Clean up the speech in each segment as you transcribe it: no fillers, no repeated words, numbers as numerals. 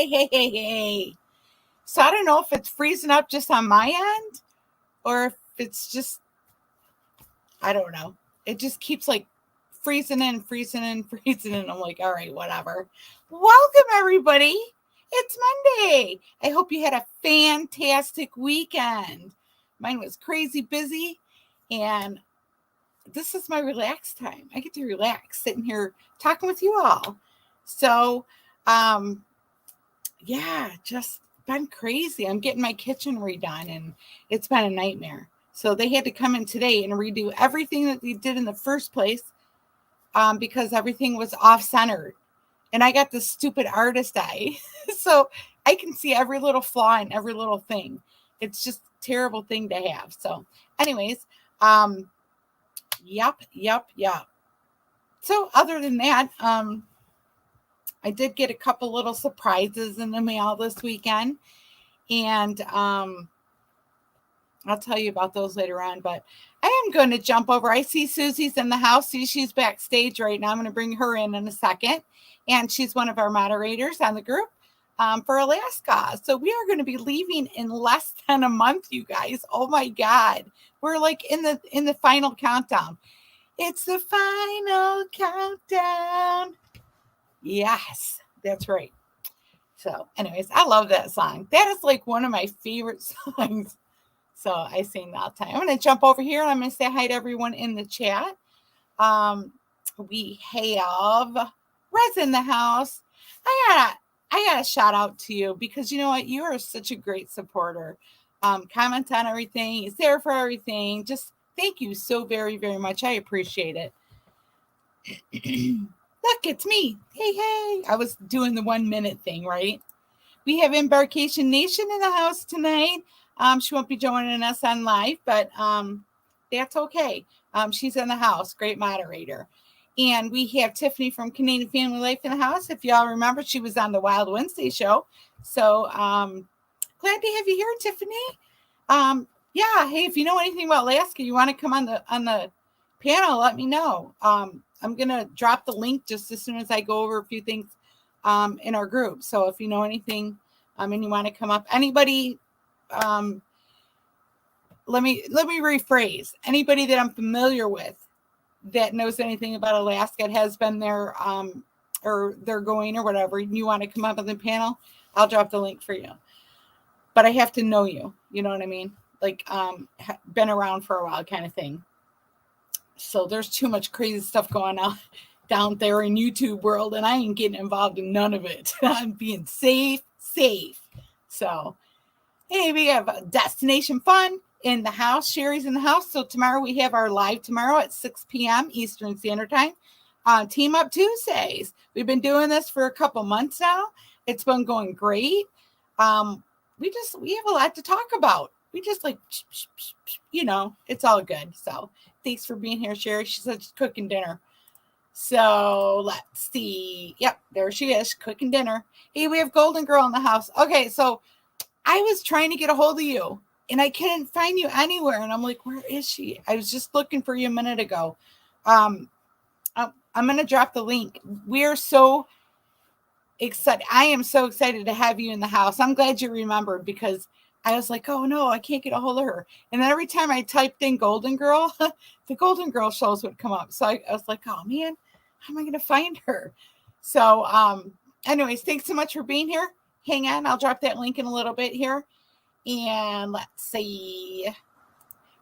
Hey. So I don't know if it's freezing up just on my end or if it's just, I don't know. It just keeps like freezing in. I'm like, all right, whatever. Welcome, everybody. It's Monday. I hope you had a fantastic weekend. Mine was crazy busy, and this is my relaxed time. I get to relax sitting here talking with you all. So, yeah, just been crazy. I'm getting my kitchen redone, and it's been a nightmare. So they had to come in today and redo everything that they did in the first place because everything was off-centered. And I got this stupid artist eye. So I can see every little flaw and every little thing. It's just a terrible thing to have. So anyways, yep. So other than that, I did get a couple little surprises in the mail this weekend. And I'll tell you about those later on. But I am going to jump over. I see Susie's in the house. See, she's backstage right now. I'm going to bring her in a second. And she's one of our moderators on the group for Alaska. So we are going to be leaving in less than a month, you guys. Oh, my God. We're like in the final countdown. It's the final countdown. Yes, that's right. So anyways, I love that song. That is like one of my favorite songs. So I sing that all the time. I'm going to jump over here and I'm going to say hi to everyone in the chat. We have Rez in the house. I got a shout out to you because you know what? You are such a great supporter. Comment on everything. He's there for everything. Just thank you so very, very much. I appreciate it. Look, it's me. Hey. I was doing the 1 minute thing, right? We have Embarkation Nation in the house tonight. She won't be joining us on live, but that's okay. She's in the house. Great moderator. And we have Tiffany from Canadian Family Life in the house. If y'all remember, she was on the Wild Wednesday show. So glad to have you here, Tiffany. Yeah, hey, if you know anything about Alaska, you want to come on the panel, let me know. I'm going to drop the link just as soon as I go over a few things in our group. So if you know anything and you want to come up, anybody, let me rephrase. Anybody that I'm familiar with that knows anything about Alaska, has been there or they're going or whatever, and you want to come up on the panel, I'll drop the link for you. But I have to know you. You know what I mean? Like been around for a while kind of thing. So there's too much crazy stuff going on down there in YouTube world, and I ain't getting involved in none of it. I'm being safe. So, hey, we have Destination Fun in the house. Sherry's in the house. So tomorrow we have our live tomorrow at 6 p.m. Eastern Standard Time on Team Up Tuesdays. We've been doing this for a couple months now. It's been going great. We have a lot to talk about. We just like, it's all good. So thanks for being here, Sherry. She said she's cooking dinner. So let's see. Yep, there she is, cooking dinner. Hey, we have Golden Girl in the house. Okay, so I was trying to get a hold of you, and I couldn't find you anywhere. And I'm like, where is she? I was just looking for you a minute ago. I'm going to drop the link. We are so excited. I am so excited to have you in the house. I'm glad you remembered because I was like, oh no, I can't get a hold of her. And then every time I typed in Golden Girl, the Golden Girl shows would come up. So I was like, oh man, how am I going to find her? So anyways, thanks so much for being here. Hang on, I'll drop that link in a little bit here. And let's see.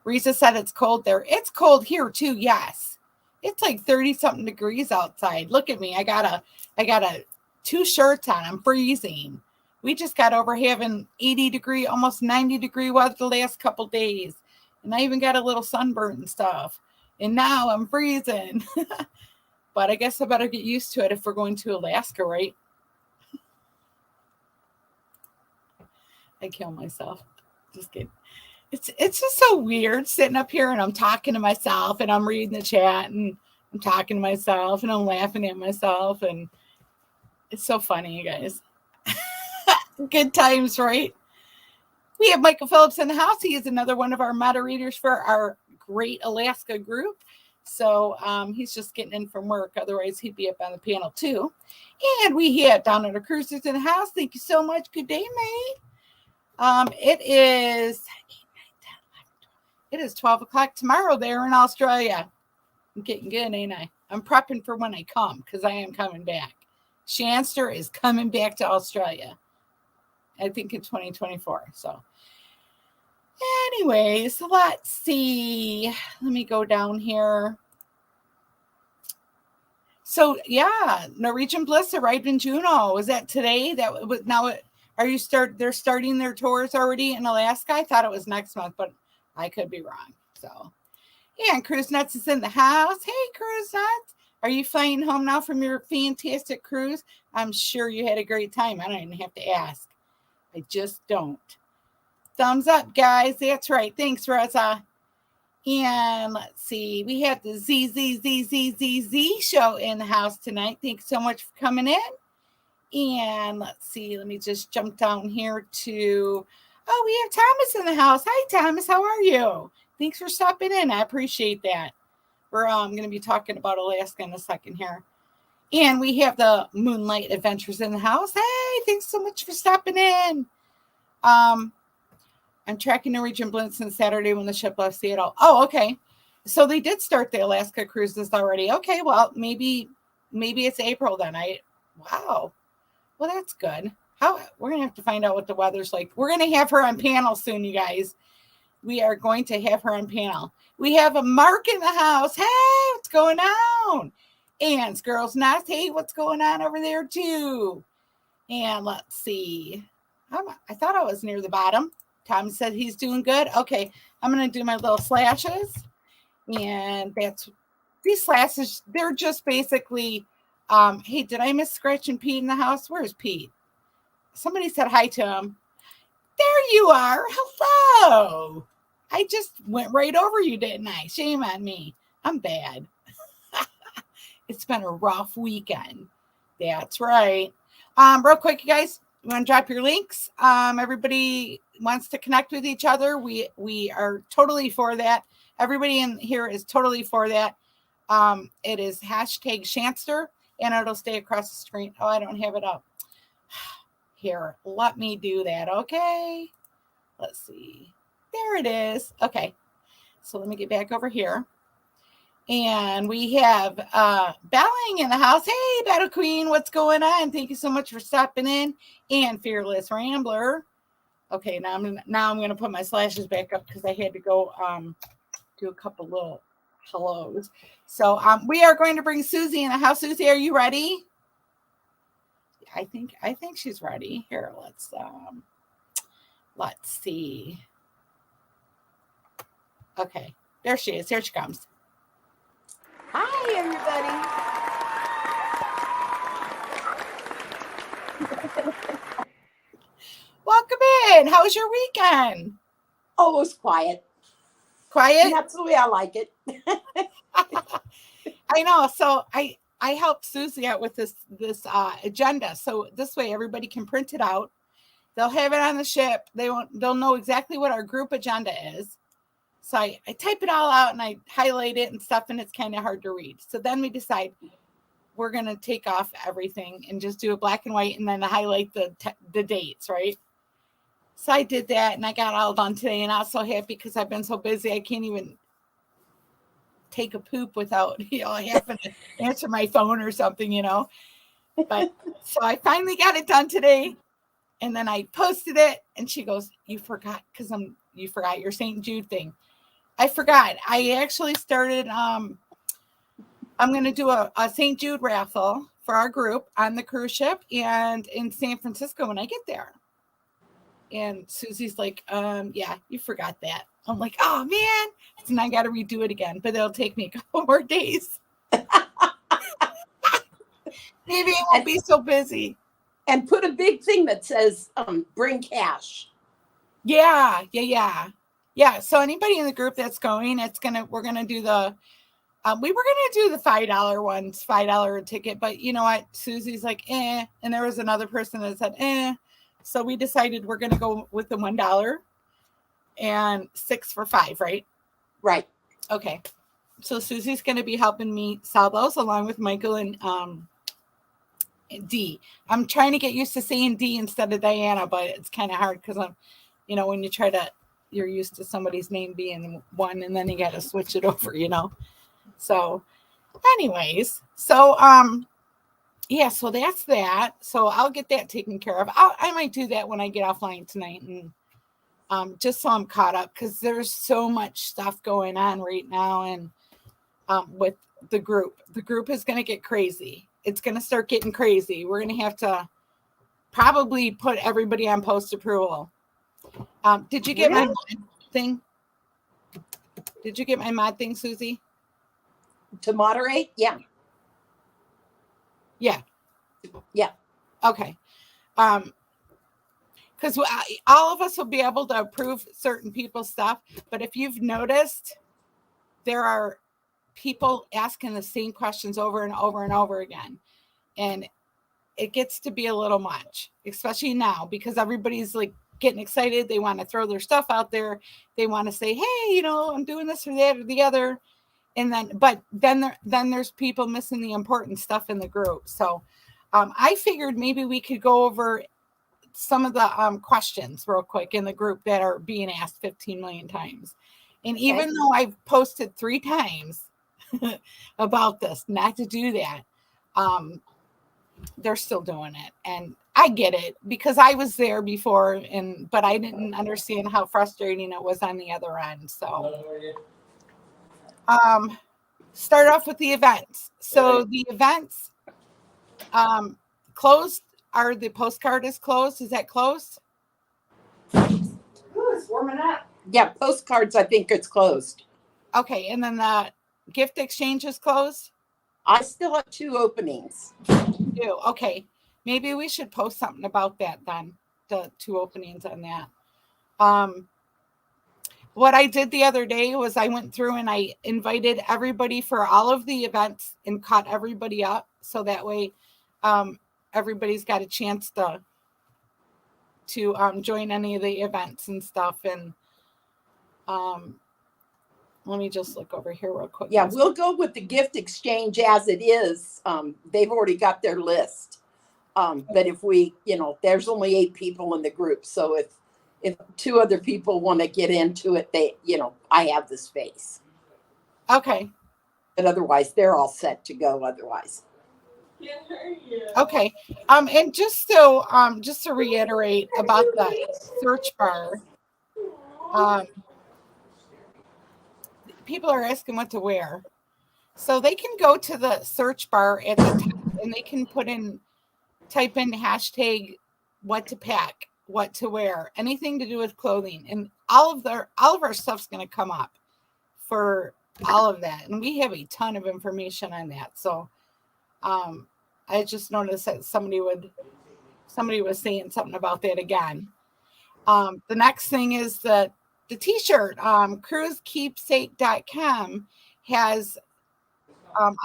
Risa said it's cold there. It's cold here too, yes. It's like 30 something degrees outside. Look at me. I got a 2 shirts on. I'm freezing. We just got over having 80 degree, almost 90 degree weather the last couple days. And I even got a little sunburn and stuff. And now I'm freezing. But I guess I better get used to it if we're going to Alaska, right? I kill myself. Just kidding. It's just so weird sitting up here and I'm talking to myself and I'm reading the chat and I'm talking to myself and I'm laughing at myself. And it's so funny, you guys. Good times, right? We have Michael Phillips in the house. He is another one of our moderators for our great Alaska group. So he's just getting in from work. Otherwise, he'd be up on the panel too. And we have down at our cruisers in the house. Thank you so much. Good day, mate. It is 12 o'clock tomorrow there in Australia. I'm getting good, ain't I? I'm prepping for when I come because I am coming back. Shanster is coming back to Australia, I think in 2024. So anyways, let's see. Let me go down here. So yeah, Norwegian Bliss arrived in Juneau. Was that today? That was now. They're starting their tours already in Alaska? I thought it was next month, but I could be wrong. So yeah, and Cruise Nuts is in the house. Hey, Cruise Nuts. Are you flying home now from your fantastic cruise? I'm sure you had a great time. I don't even have to ask. I just don't. Thumbs up, guys. That's right. Thanks, Rosa. And let's see. We have the ZZZZZZ show in the house tonight. Thanks so much for coming in. And let's see. Let me just jump down here to... Oh, we have Thomas in the house. Hi, Thomas. How are you? Thanks for stopping in. I appreciate that. We're going to be talking about Alaska in a second here. And we have the Moonlight Adventures in the house. Hey, thanks so much for stopping in. I'm tracking Norwegian Bliss since Saturday when the ship left Seattle. Oh, okay. So they did start the Alaska cruises already. Okay, well, maybe it's April then. Wow. Well, that's good. We're going to have to find out what the weather's like. We're going to have her on panel soon, you guys. We are going to have her on panel. We have a Mark in the house. Hey, what's going on? And Girls Nest. Hey, what's going on over there too? And let's see. I thought I was near the bottom. Tom said he's doing good. Okay, I'm going to do my little slashes. And these slashes, they're just basically, hey, did I miss Scratch and Pete in the house? Where's Pete? Somebody said hi to him. There you are. Hello. I just went right over you, didn't I? Shame on me. I'm bad. It's been a rough weekend. That's right. Real quick, you guys, you want to drop your links? Everybody wants to connect with each other. We are totally for that. Everybody in here is totally for that. It is hashtag Shanster, and it'll stay across the screen. Oh, I don't have it up. Here, let me do that, okay? Let's see. There it is. Okay. So let me get back over here. And we have Belling in the house. Hey, Battle Queen, what's going on? Thank you so much for stopping in. And Fearless Rambler. Okay, now I'm gonna put my slashes back up because I had to go do a couple little hellos. So we are going to bring Susie in the house. Susie, are you ready? I think she's ready. Here, let's see. Okay, there she is. Here she comes. Hi, everybody. Welcome in. How was your weekend? Oh, it was quiet. Quiet? That's the way I like it. I know. So I helped Susie out with this agenda. So this way everybody can print it out. They'll have it on the ship. They'll know exactly what our group agenda is. So I type it all out and I highlight it and stuff, and it's kind of hard to read. So then we decide we're going to take off everything and just do it black and white and then highlight the dates, right? So I did that and I got all done today, and I was so happy because I've been so busy I can't even take a poop without having to answer my phone or something, But so I finally got it done today, and then I posted it, and she goes, "You forgot you forgot your St. Jude thing." I forgot. I actually started. I'm going to do a St. Jude raffle for our group on the cruise ship and in San Francisco when I get there. And Susie's like, yeah, you forgot that. I'm like, oh man. And I got to redo it again, but it'll take me a couple more days. Maybe I won't be so busy. And put a big thing that says, bring cash. Yeah. So anybody in the group that's going, we're going to do we were going to do the $5 ones, $5 ticket, but you know what? Susie's like, and there was another person that said, So we decided we're going to go with the $1 and 6 for $5, right? Right. Okay. So Susie's going to be helping me sell those along with Michael and D. I'm trying to get used to saying D instead of Diana, but it's kind of hard because I'm, when you try to, you're used to somebody's name being one and then you got to switch it over. So anyways, so, yeah, so that's that. So I'll get that taken care of. I might do that when I get offline tonight and just so I'm caught up because there's so much stuff going on right now. And with the group is going to get crazy. It's going to start getting crazy. We're going to have to probably put everybody on post approval. Did you get my mod thing? Did you get my mod thing, Susie? To moderate? Yeah. Yeah. Yeah. Okay. Because all of us will be able to approve certain people's stuff. But if you've noticed, there are people asking the same questions over and over and over again. And it gets to be a little much, especially now, because everybody's like getting excited. They want to throw their stuff out there. They want to say, hey, I'm doing this or that or the other. And then there's people missing the important stuff in the group. So I figured maybe we could go over some of the questions real quick in the group that are being asked 15 million times. And even though I've posted 3 times about this, not to do that, they're still doing it. And I get it because I was there before, but I didn't understand how frustrating it was on the other end. So start off with the events. So the events closed. The postcard is closed. Is that closed? Ooh, it's warming up. Yeah, postcards, I think it's closed. Okay, and then the gift exchange is closed? I still have 2 openings. Okay, maybe we should post something about that then, the 2 openings on that. What I did the other day was I went through and I invited everybody for all of the events and caught everybody up. So that way everybody's got a chance to join any of the events and stuff. And let me just look over here real quick. Yeah, we'll go with the gift exchange as it is. They've already got their list. But if we, there's only 8 people in the group. So if 2 other people want to get into it, I have the space. Okay. But otherwise, they're all set to go otherwise. Okay. And just to reiterate about the search bar, people are asking what to wear. So they can go to the search bar at the top and they can type in hashtag what to pack, what to wear, anything to do with clothing. And all of our stuff's going to come up for all of that. And we have a ton of information on that. So I just noticed that somebody was saying something about that again. The next thing is the t-shirt. Cruisekeepsake.com has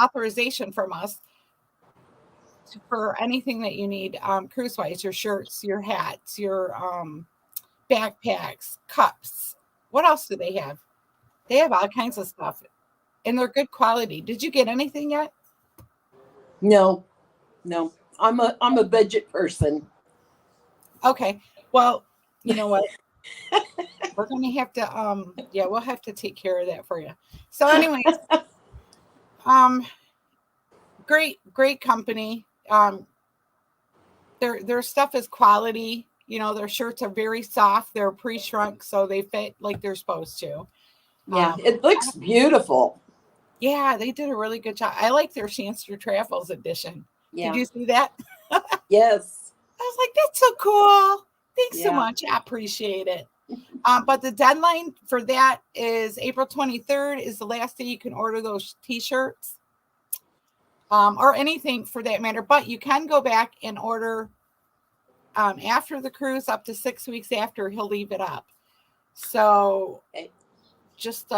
authorization from us for anything that you need cruise wise, your shirts, your hats, your backpacks, cups. What else do they have? They have all kinds of stuff and they're good quality. Did you get anything yet? No. I'm a budget person. Okay. Well, you know what? We're going to have to we'll have to take care of that for you. So anyways, great company. Their stuff is quality. Their shirts are very soft. They're pre-shrunk, so they fit like they're supposed to. Yeah, it looks beautiful. Yeah, they did a really good job. I like their Chancer Travels edition. Yeah. Did you see that? Yes. I was like, that's so cool. Thanks so much. I appreciate it. But the deadline for that is April 23rd is the last day you can order those t-shirts. Or anything for that matter. But you can go back and order after the cruise up to 6 weeks after he'll leave it up. So just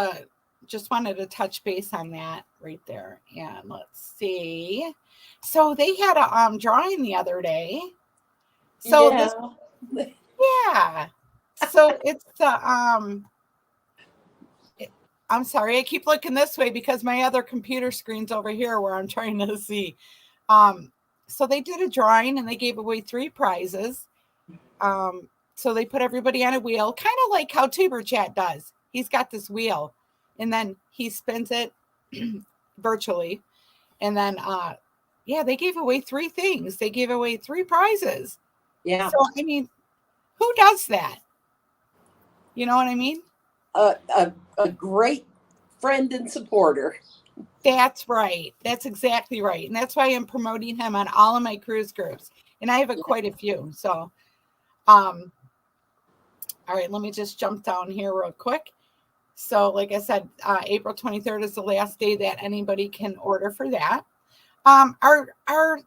wanted to touch base on that right there. And let's see. So they had a drawing the other day. So So it's the I'm sorry, I keep looking this way because my other computer screen's over here where I'm trying to see. So they did a drawing and they gave away 3 prizes. So they put everybody on a wheel, kind of like how Tuber Chat does. He's got this wheel and then he spins it virtually. And then, they gave away 3 things. They gave away 3 prizes. Yeah. So, I mean, who does that? You know what I mean? A great friend and supporter. That's right. That's exactly right. And that's why I'm promoting him on all of my cruise groups. And I have quite a few. So, all right, let me just jump down here real quick. So, like I said, April 23rd is the last day that anybody can order for that. Our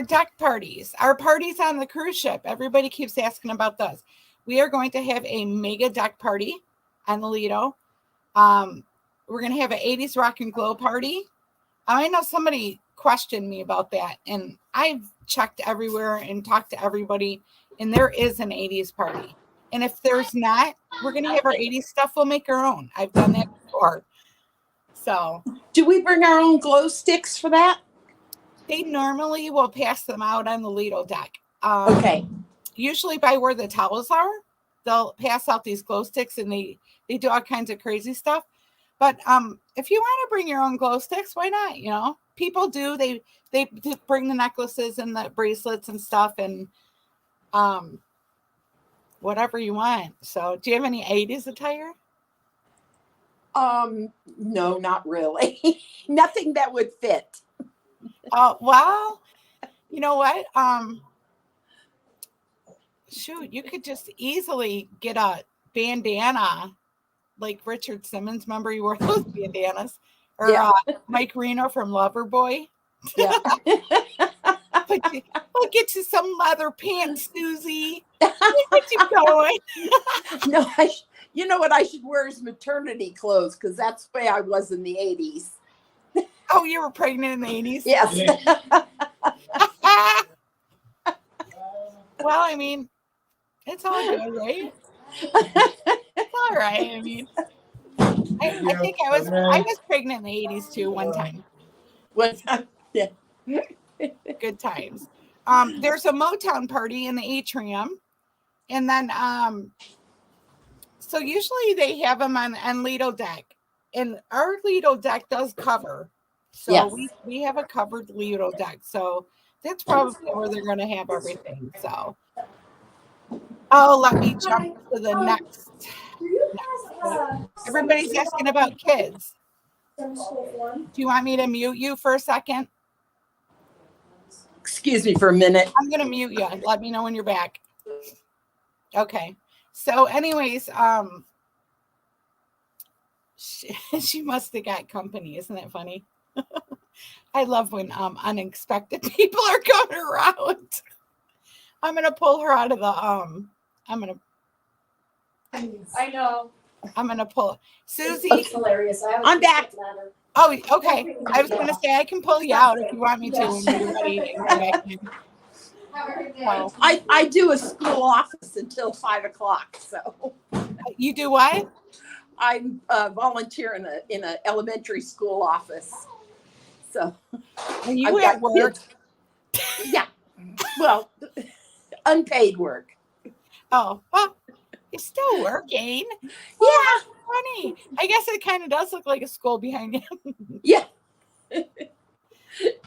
deck parties, our parties on the cruise ship. Everybody keeps asking about those. We are going to have a mega deck party on the Lido. We're going to have an 80s rock and glow party. I know somebody questioned me about that, and I've checked everywhere and talked to everybody, and there is an 80s party. And if there's not, we're going to have our 80s stuff. We'll make our own. I've done that before. So, do we bring our own glow sticks for that? They normally will pass them out on the Lido deck. Okay. Usually by where the towels are, they'll pass out these glow sticks, and they do all kinds of crazy stuff. But if you want to bring your own glow sticks, why not? You know, people do. They bring the necklaces and the bracelets and stuff, and whatever you want. So, do you have any 80s attire? No, not really. Nothing that would fit. Well, you know what? Shoot, you could just easily get a bandana like Richard Simmons. Remember he wore those bandanas? Or Yeah. Mike Reno from Loverboy. Yeah. We'll get you some leather pants, Susie. We'll get you going. No, you know what I should wear is maternity clothes, because that's the way I was in the 80s. Oh, you were pregnant in the 80s? Yes. Well, I mean, it's all good, right? It's all right. I mean, I think I was pregnant in the 80s too one time. Yeah. Good times. There's a Motown party in the atrium, and then so usually they have them on Lido deck, and our Lido deck does cover. So Yes. we have a covered Lido deck, so that's probably where they're going to have everything. So, let me jump to the next. Everybody's asking about kids. Do you want me to mute you for a second? Excuse me for a minute. I'm going to mute you. Let me know when you're back. Okay. So anyways, she must have got company. Isn't that funny? I love when unexpected people are coming around. I'm going to pull her out of the I know. I'm going to pull Susie. It's hilarious. I'm back. Oh, okay. I was going to say I can pull you out if you want me to when you're ready and come back in. So, I do a school office until 5 o'clock. So you do what? I'm volunteer in an elementary school office. So Are you at work? Kids. Yeah. Well, unpaid work. Oh, well, you're still working. Yeah. Funny. I guess it kind of does look like a school behind you. Yeah.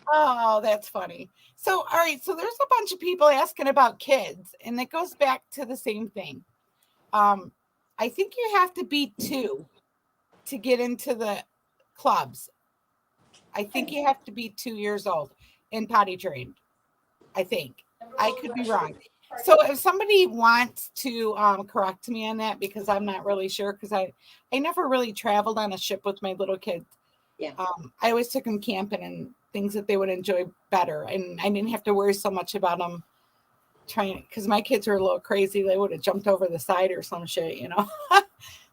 Oh, that's funny. So, all right. So there's a bunch of people asking about kids, and it goes back to the same thing. I think you have to be 2 to get into the clubs. I think you have to be 2 years old and potty trained. I think. I could be wrong. So if somebody wants to correct me on that, because I'm not really sure, because I never really traveled on a ship with my little kids. Yeah. I always took them camping and things that they would enjoy better, and I didn't have to worry so much about them trying, because my kids are a little crazy. They would have jumped over the side or some shit, you know.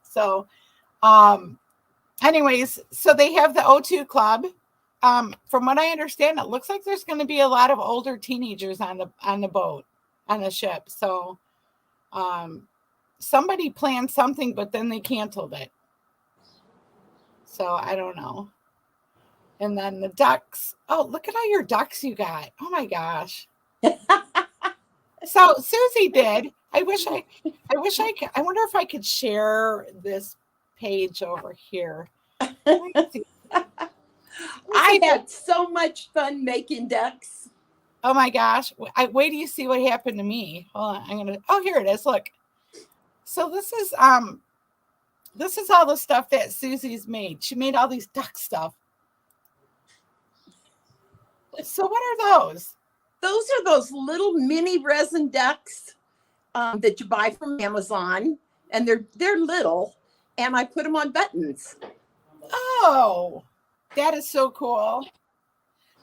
So anyways, so they have the O2 club. From what I understand, it looks like there's going to be a lot of older teenagers on the boat, on the ship. So somebody planned something, but then they canceled it. So I don't know. And then the ducks. Oh, look at all your ducks you got. Oh my gosh. So Susie did. I wish I could. I wonder if I could share this page over here. Let me see. I had so much fun making ducks. Oh my gosh. Wait till you see what happened to me. Hold on. Oh, here it is. Look. So this is all the stuff that Susie's made. She made all these duck stuff. So what are those? Those are those little mini resin ducks that you buy from Amazon, and they're little, and I put them on buttons. Oh, that is so cool.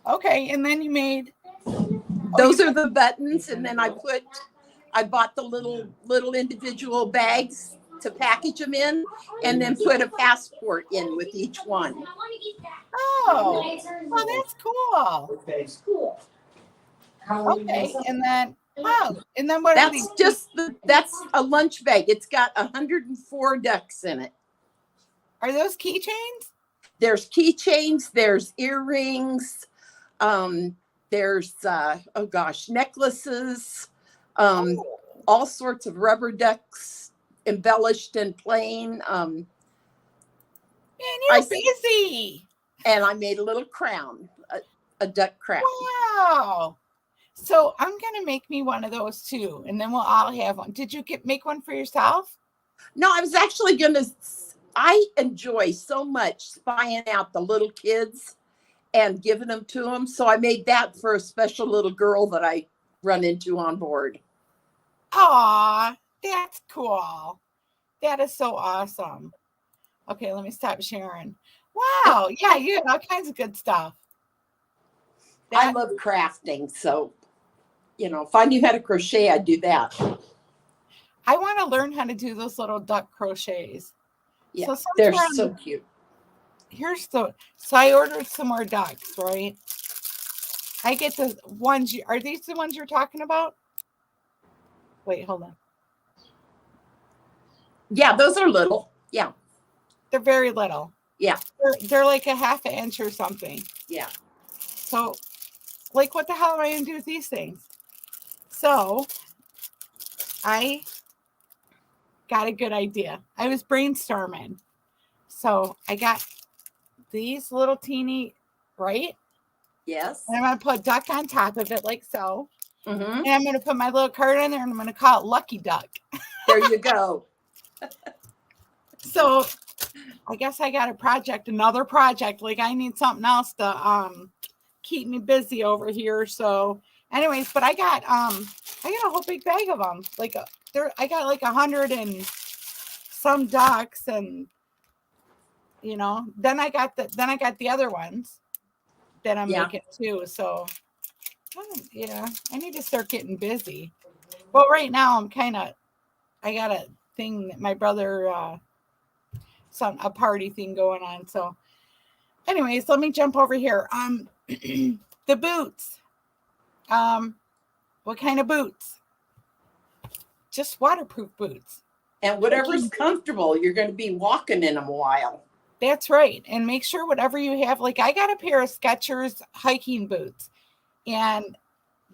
Okay, and then you made those are the buttons, and then I bought the little individual bags to package them in, and then put a passport in with each one. Oh, that's cool. Okay, cool. Okay, and then what? That's a lunch bag. It's got 104 ducks in it. Are those keychains? There's keychains. There's earrings. There's necklaces. All sorts of rubber ducks, embellished and plain. Man, you're busy. And I made a little crown, a duck crown. Wow. So I'm gonna make me one of those too, and then we'll all have one. Did you make one for yourself? No, I was actually I enjoy so much spying out the little kids and giving them to them. So I made that for a special little girl that I run into on board. Aw, that's cool. That is so awesome. Okay, let me stop sharing. Wow, yeah, you had all kinds of good stuff. I love crafting, so if I knew how to crochet, I'd do that. I want to learn how to do those little duck crochets. Yeah, so they're so cute. So I ordered some more ducks, right? I get the ones. Are these the ones you're talking about? Wait, hold on. Yeah, those are little. Yeah. They're very little. Yeah. They're like a half an inch or something. Yeah. So, like, what the hell am I going to do with these things? So, I got a good idea. I was brainstorming. So, I got these little teeny, right? Yes. And I'm going to put a duck on top of it like so. Mm-hmm. And I'm going to put my little card in there and I'm going to call it Lucky Duck. There you go. So I guess I got another project. Like I need something else to keep me busy over here. So anyways, but I got a whole big bag of them. I got like 100 and some ducks, and then I got the other ones that I'm making too. So I need to start getting busy. But right now I got a thing that my brother a party thing going on. So anyways, let me jump over here. The boots. What kind of boots? Just waterproof boots. And whatever's comfortable, you're going to be walking in them a while. That's right. And make sure whatever you have, like I got a pair of Skechers hiking boots, and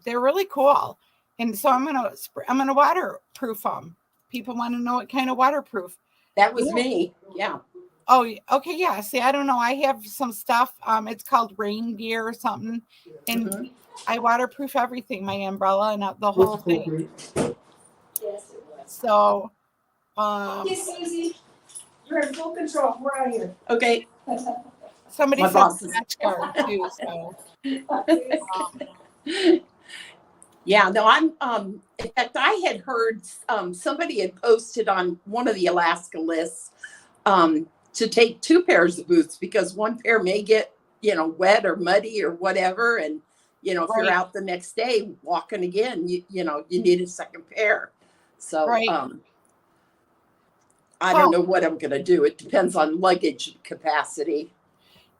they're really cool. And so I'm gonna waterproof them. People want to know what kind of waterproof. That was me. Yeah. Oh, okay. Yeah. See, I don't know. I have some stuff. It's called rain gear or something, and I waterproof everything. My umbrella and the whole thing. So, Hey, Susie, you're in full control. We're out of here. Okay. Somebody said scratch guard too. So. Yeah, no, I'm in fact I had heard somebody had posted on one of the Alaska lists to take 2 pairs of boots because one pair may get, wet or muddy or whatever, and if you're out the next day walking again, you need a second pair. So I don't know what I'm going to do. It depends on luggage capacity.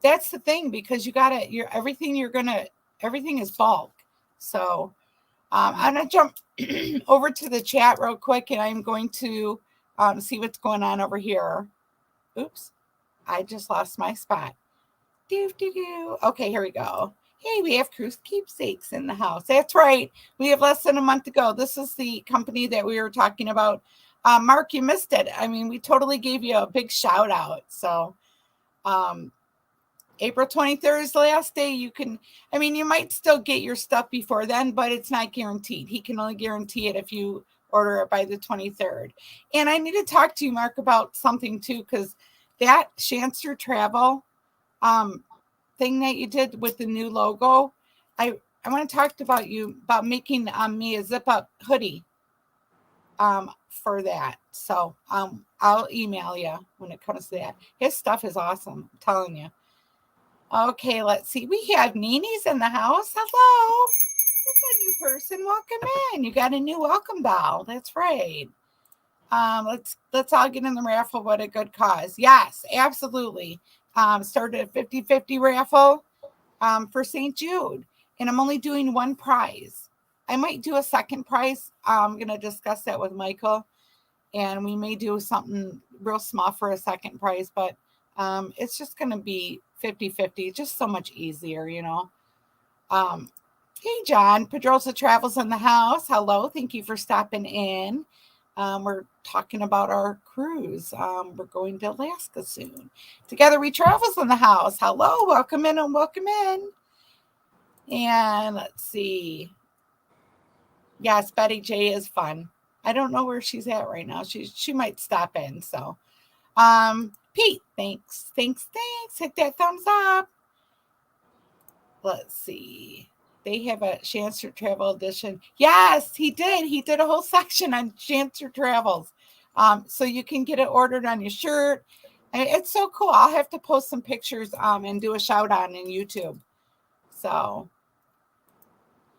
That's the thing, because everything is bulk. So I'm going to jump over to the chat real quick, and I'm going to see what's going on over here. Oops. I just lost my spot. Okay, here we go. Hey, we have cruise keepsakes in the house. That's right. We have less than a month to go. This is the company that we were talking about. Mark, you missed it. I mean, we totally gave you a big shout out. So April 23rd is the last day. You might still get your stuff before then, but it's not guaranteed. He can only guarantee it if you order it by the 23rd. And I need to talk to you, Mark, about something too, because that Shanster Travel thing that you did with the new logo, I want to talk about making me a zip up hoodie for that. So I'll email you when it comes to that. His stuff is awesome, I'm telling you. Okay, let's see. We have Nini's in the house. Hello. That's a new person. Welcome in. You got a new welcome doll. That's right. Let's all get in the raffle. What a good cause. Yes, absolutely. Started a 50-50 raffle for St. Jude. And I'm only doing one prize. I might do a second prize. I'm going to discuss that with Michael. And we may do something real small for a second prize. But it's just going to be 50-50. Just so much easier, you know. Hey, John. Pedrosa Travels in the house. Hello. Thank you for stopping in. We're talking about our cruise. We're going to Alaska soon. Together We Travels in the house. Hello. Welcome in and welcome in. And let's see. Yes, Betty J is fun. I don't know where she's at right now. She might stop in. So, Pete, thanks. Hit that thumbs up. Let's see. They have a Shanster Travel edition. Yes, he did. He did a whole section on Shanster Travels. So you can get it ordered on your shirt. And it's so cool. I'll have to post some pictures and do a shout out on YouTube. So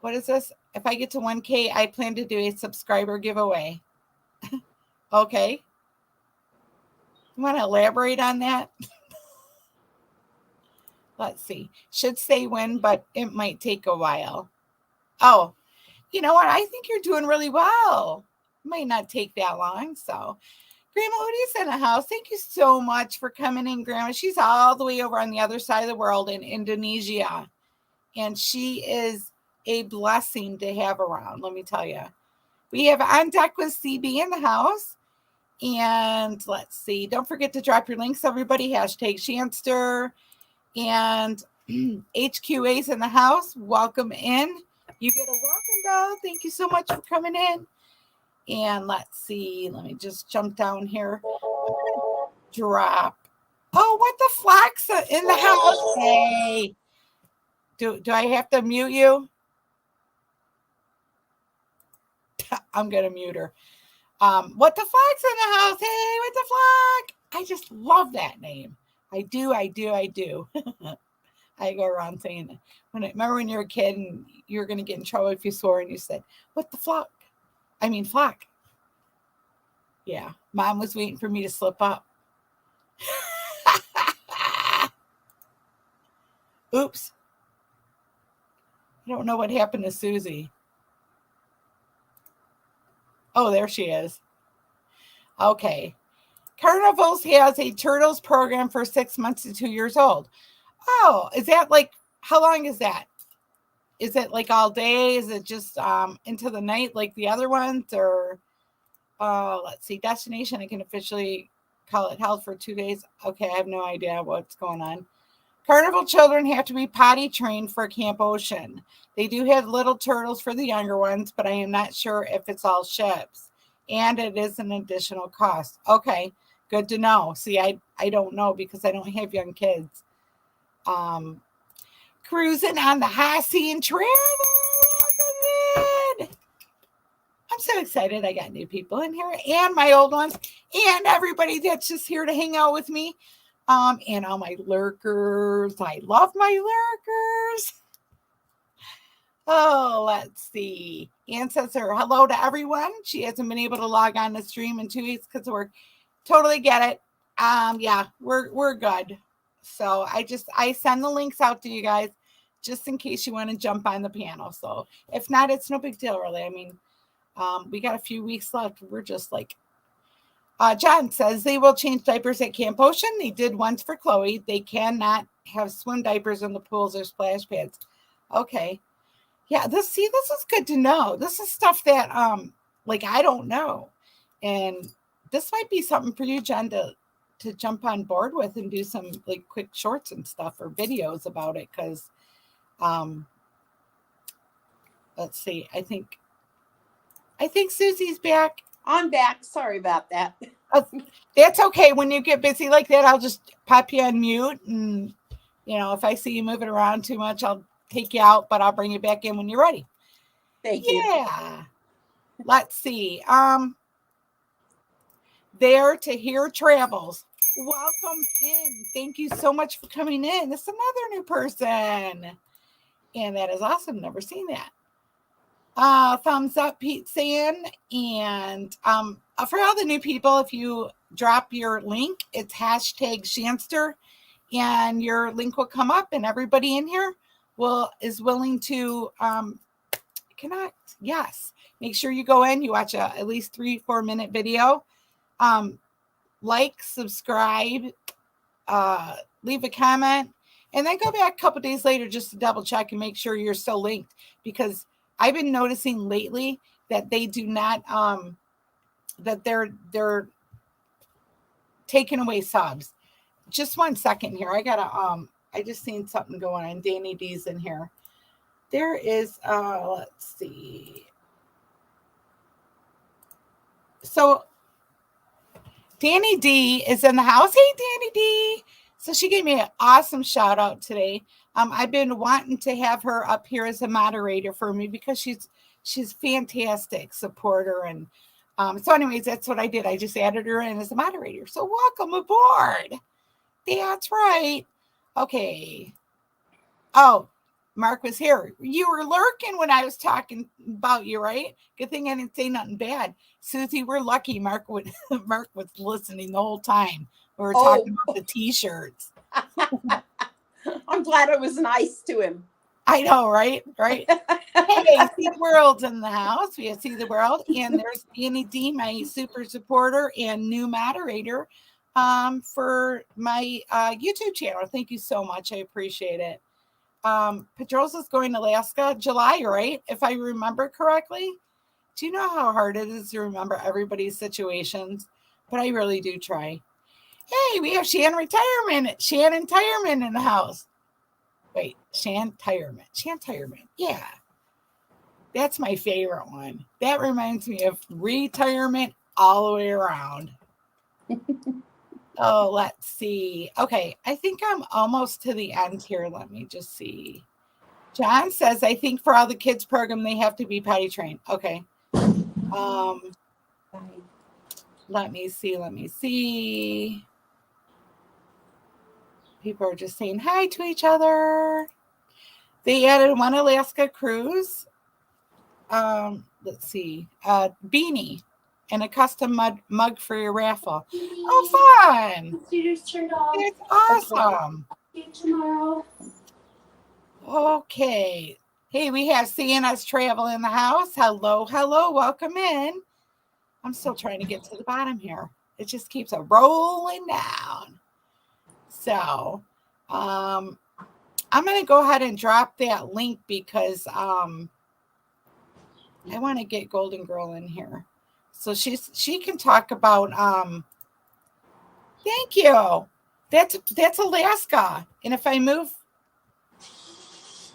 what is this? If I get to 1K, I plan to do a subscriber giveaway. Okay. You want to elaborate on that? Let's see. Should say when, but it might take a while. Oh, you know what? I think you're doing really well. Might not take that long. So, Grandma Odie's in the house. Thank you so much for coming in, Grandma. She's all the way over on the other side of the world in Indonesia. And she is a blessing to have around, let me tell you. We have On Deck with CB in the house. And let's see. Don't forget to drop your links, everybody. Hashtag Shanster. And HQA's in the house. Welcome in. You get a welcome doll. Thank you so much for coming in. And let's see. Let me just jump down here. Drop. Oh, what the flock's in the house? Hey. Do I have to mute you? I'm going to mute her. What the flock's in the house? Hey, what the flock? I just love that name. I do. I go around saying that. Remember when you were a kid and you were going to get in trouble if you swore and you said, what the flock? I mean, flock. Yeah. Mom was waiting for me to slip up. Oops. I don't know what happened to Susie. Oh, there she is. Okay. Carnivals has a turtles program for 6 months to 2 years old. Oh, is that like, how long is that? Is it like all day? Is it just into the night like the other ones? Or, let's see, destination, I can officially call it held for 2 days. Okay, I have no idea what's going on. Carnival children have to be potty trained for Camp Ocean. They do have little turtles for the younger ones, but I am not sure if it's all ships. And it is an additional cost. Okay, good to know. See, I don't know because I don't have young kids. Cruising on the high sea and travel. I'm so excited. I got new people in here and my old ones and everybody that's just here to hang out with me. And all my lurkers. I love my lurkers. Oh, let's see. Ann says hello to everyone. She hasn't been able to log on to stream in 2 weeks because of work. Totally get it. Yeah, we're good. So I send the links out to you guys just in case you want to jump on the panel. So if not, it's no big deal, really. I mean, we got a few weeks left. We're just like John says they will change diapers at Camp Ocean. They did once for Chloe. They cannot have swim diapers in the pools or splash pads. Okay. Yeah, this is good to know. This is stuff that like I don't know. And this might be something for you, John, to jump on board with and do some like quick shorts and stuff or videos about it. Cause let's see. I think Susie's back. I'm back. Sorry about that. That's okay. When you get busy like that, I'll just pop you on mute. And, if I see you moving around too much, I'll take you out, but I'll bring you back in when you're ready. Thank you. Yeah. Let's see. There to hear travels. Welcome in. Thank you so much for coming in. This is another new person. And that is awesome. Never seen that. Thumbs up, Pete saying. And for all the new people, if you drop your link, it's #Shanster, and your link will come up, and everybody in here is willing to connect. Yes. Make sure you go in, you watch at least 3-4 minute video. Like, subscribe, leave a comment, and then go back a couple days later just to double check and make sure you're still linked, because I've been noticing lately that they do not, that they're taking away subs. Just 1 second here. I just seen something going on. Danny D's in here. There is, let's see. So Danny D is in the house. Hey, Danny D. So she gave me an awesome shout out today. I've been wanting to have her up here as a moderator for me because she's fantastic supporter. And so anyways, that's what I did. I just added her in as a moderator. So welcome aboard. That's right. Okay. Oh, Mark was here. You were lurking when I was talking about you, right? Good thing I didn't say nothing bad. Susie, we're lucky Mark was listening the whole time. We were talking about the t-shirts. I'm glad I was nice to him. I know, right? Right. Hey, See the World's in the house. We have See the World. And there's Danny D, my super supporter and new moderator for my YouTube channel. Thank you so much. I appreciate it. Pedrosa's going to Alaska July, right? If I remember correctly. Do you know how hard it is to remember everybody's situations? But I really do try. Hey, we have Shannon Tireman in the house. Wait, Shan Tireman. Yeah. That's my favorite one. That reminds me of retirement all the way around. Oh, let's see. Okay, I think I'm almost to the end here. Let me just see. John says, I think for all the kids program, they have to be potty trained. Okay. Let me see. People are just saying hi to each other. They added one Alaska cruise. Let's see. Beanie and a custom mug for your raffle. Oh, fun. Computers turned off. It's awesome. See you tomorrow. Okay. Hey, we have CNS Travel in the house. Hello. Welcome in. I'm still trying to get to the bottom here. It just keeps rolling down. So, I'm going to go ahead and drop that link because I want to get Golden Girl in here. So she can talk about thank you. That's Alaska. And if I move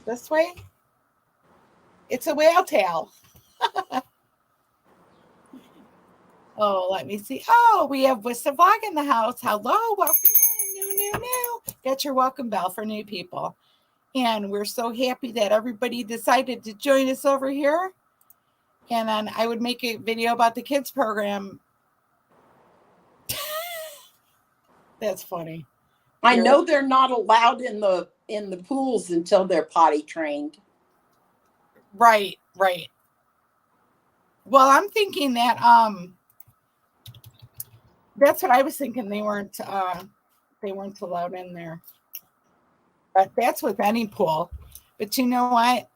this way, it's a whale tail. Oh, let me see. Oh, we have Wista Vlog in the house. Hello, welcome in. New. That's your welcome bell for new people. And we're so happy that everybody decided to join us over here. And then I would make a video about the kids program. That's funny. I know they're not allowed in the pools until they're potty trained. Right. Well, I'm thinking that that's what I was thinking. They weren't allowed in there. But that's with any pool. But you know what?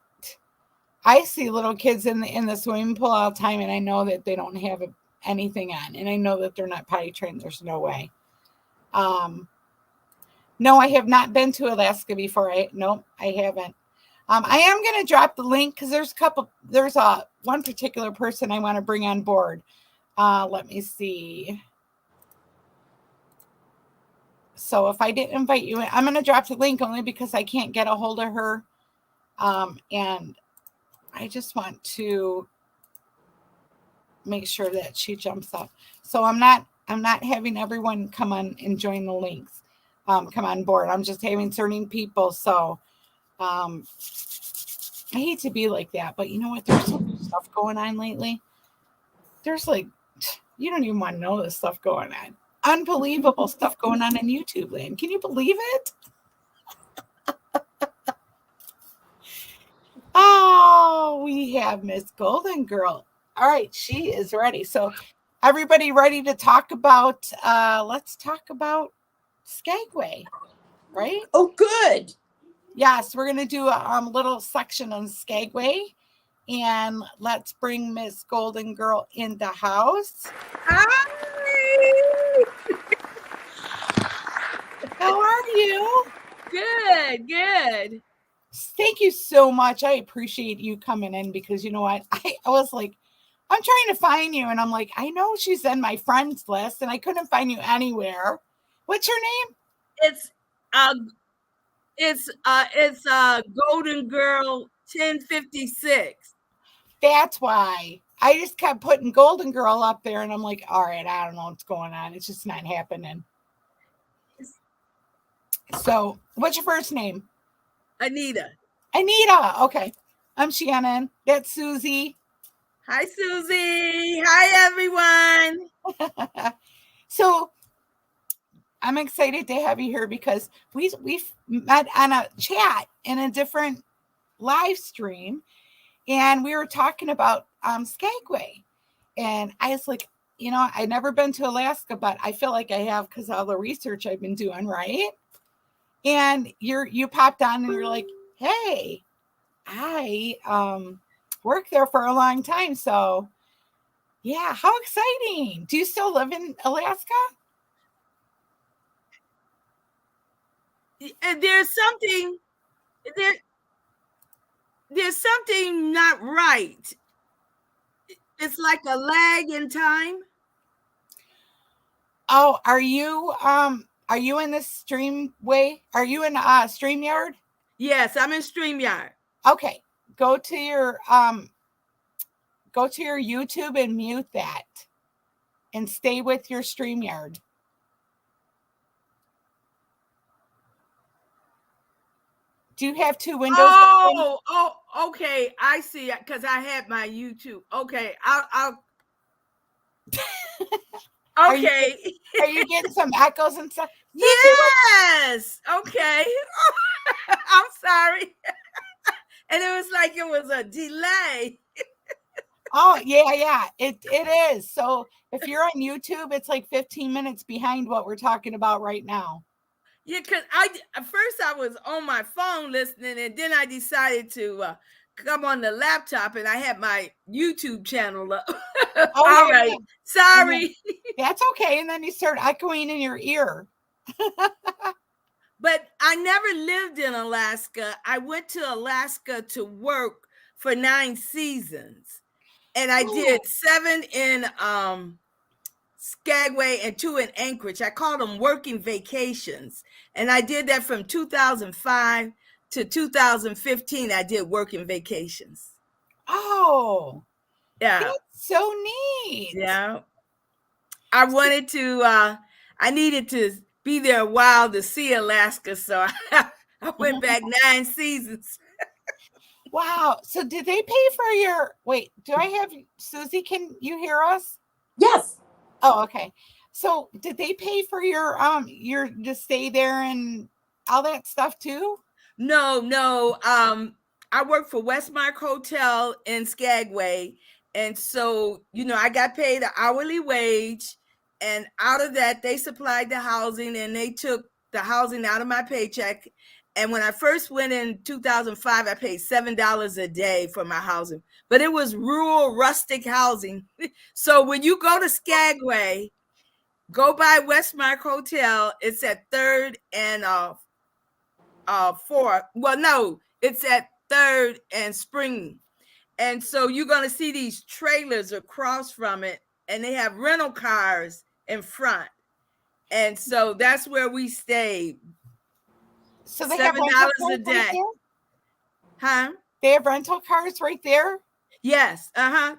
I see little kids in the swimming pool all the time, and I know that they don't have anything on. And I know that they're not potty trained. There's no way. No, I have not been to Alaska before. Nope, I haven't. I am going to drop the link because there's one particular person I want to bring on board. Let me see. So if I didn't invite you in, I'm going to drop the link only because I can't get a hold of her. And I just want to make sure that she jumps up. So I'm not having everyone come on and join the links, come on board. I'm just having certain people. So I hate to be like that, but you know what? There's so much stuff going on lately. There's like, you don't even want to know the stuff going on. Unbelievable stuff going on in YouTube land. Can you believe it? Oh, we have Miss Golden Girl. All right, she is ready. So everybody ready to talk about, let's talk about Skagway, right? Oh, good. Yes, we're going to do a little section on Skagway. And let's bring Miss Golden Girl in the house. Hi. How are you? Good. Thank you so much. I appreciate you coming in because you know what? I was like, I'm trying to find you. And I'm like, I know she's in my friends list and I couldn't find you anywhere. What's your name? It's Golden Girl 1056. That's why I just kept putting Golden Girl up there and I'm like, all right, I don't know what's going on. It's just not happening. So what's your first name? Anita. Okay. I'm Shannon. That's Susie. Hi, Susie. Hi, everyone. So I'm excited to have you here because we've met on a chat in a different live stream. And we were talking about Skagway. And I was like, you know, I've never been to Alaska, but I feel like I have because of all the research I've been doing, right? And you popped on and you're like, hey, I worked there for a long time. So yeah, how exciting. Do you still live in Alaska? There's something not right. It's like a lag in time. Oh, are you in this Streamway? Are you in StreamYard? Yes, I'm in StreamYard. Okay. Go to your YouTube and mute that. And stay with your StreamYard. Do you have two windows? Oh, okay. I see. Because I had my YouTube. Okay, I'll. Okay. Are you getting some echoes and stuff? Yes. Okay. I'm sorry. And it was like it was a delay. Oh, yeah. It is. So if you're on YouTube, it's like 15 minutes behind what we're talking about right now. Yeah, because at first I was on my phone listening, and then I decided to come on the laptop, and I had my YouTube channel up. Oh, all right. Yeah. Sorry. That's okay. And then you start echoing in your ear. But I never lived in Alaska. I went to Alaska to work for 9 seasons. And I did 7 in Skagway and 2 in Anchorage. I called them working vacations. And I did that from 2005 to 2015. I did working vacations. Oh. Yeah. That's so neat. Yeah. I wanted to, I needed to be there a while to see Alaska. So I went back 9 seasons. Wow. So did they pay for your, wait, do I have, Susie, can you hear us? Yes. Oh, okay. So did they pay for your to stay there and all that stuff too? No. I worked for Westmark Hotel in Skagway. And so, I got paid an hourly wage. And out of that, they supplied the housing and they took the housing out of my paycheck. And when I first went in 2005, I paid $7 a day for my housing, but it was rural, rustic housing. So when you go to Skagway, go by Westmark Hotel. It's at 3rd and 4th. Well, no, it's at 3rd and Spring. And so you're going to see these trailers across from it, and they have rental cars in front. And so that's where we stayed. So they have $7 rental a cars right day. there? Huh? They have rental cars right there? Yes. Uh-huh.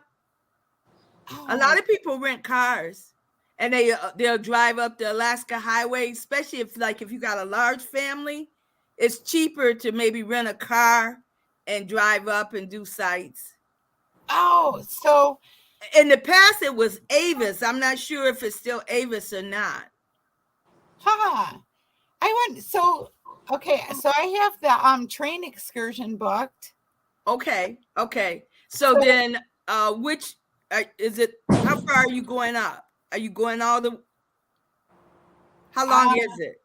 Oh. A lot of people rent cars, and they'll drive up the Alaska Highway, especially if you got a large family. It's cheaper to maybe rent a car and drive up and do sites. Oh, so In the past, it was Avis. I'm not sure if it's still Avis or not. Okay, so I have the train excursion booked. Okay. So then, which is it? How far are you going up? Are you going all the? How long is it?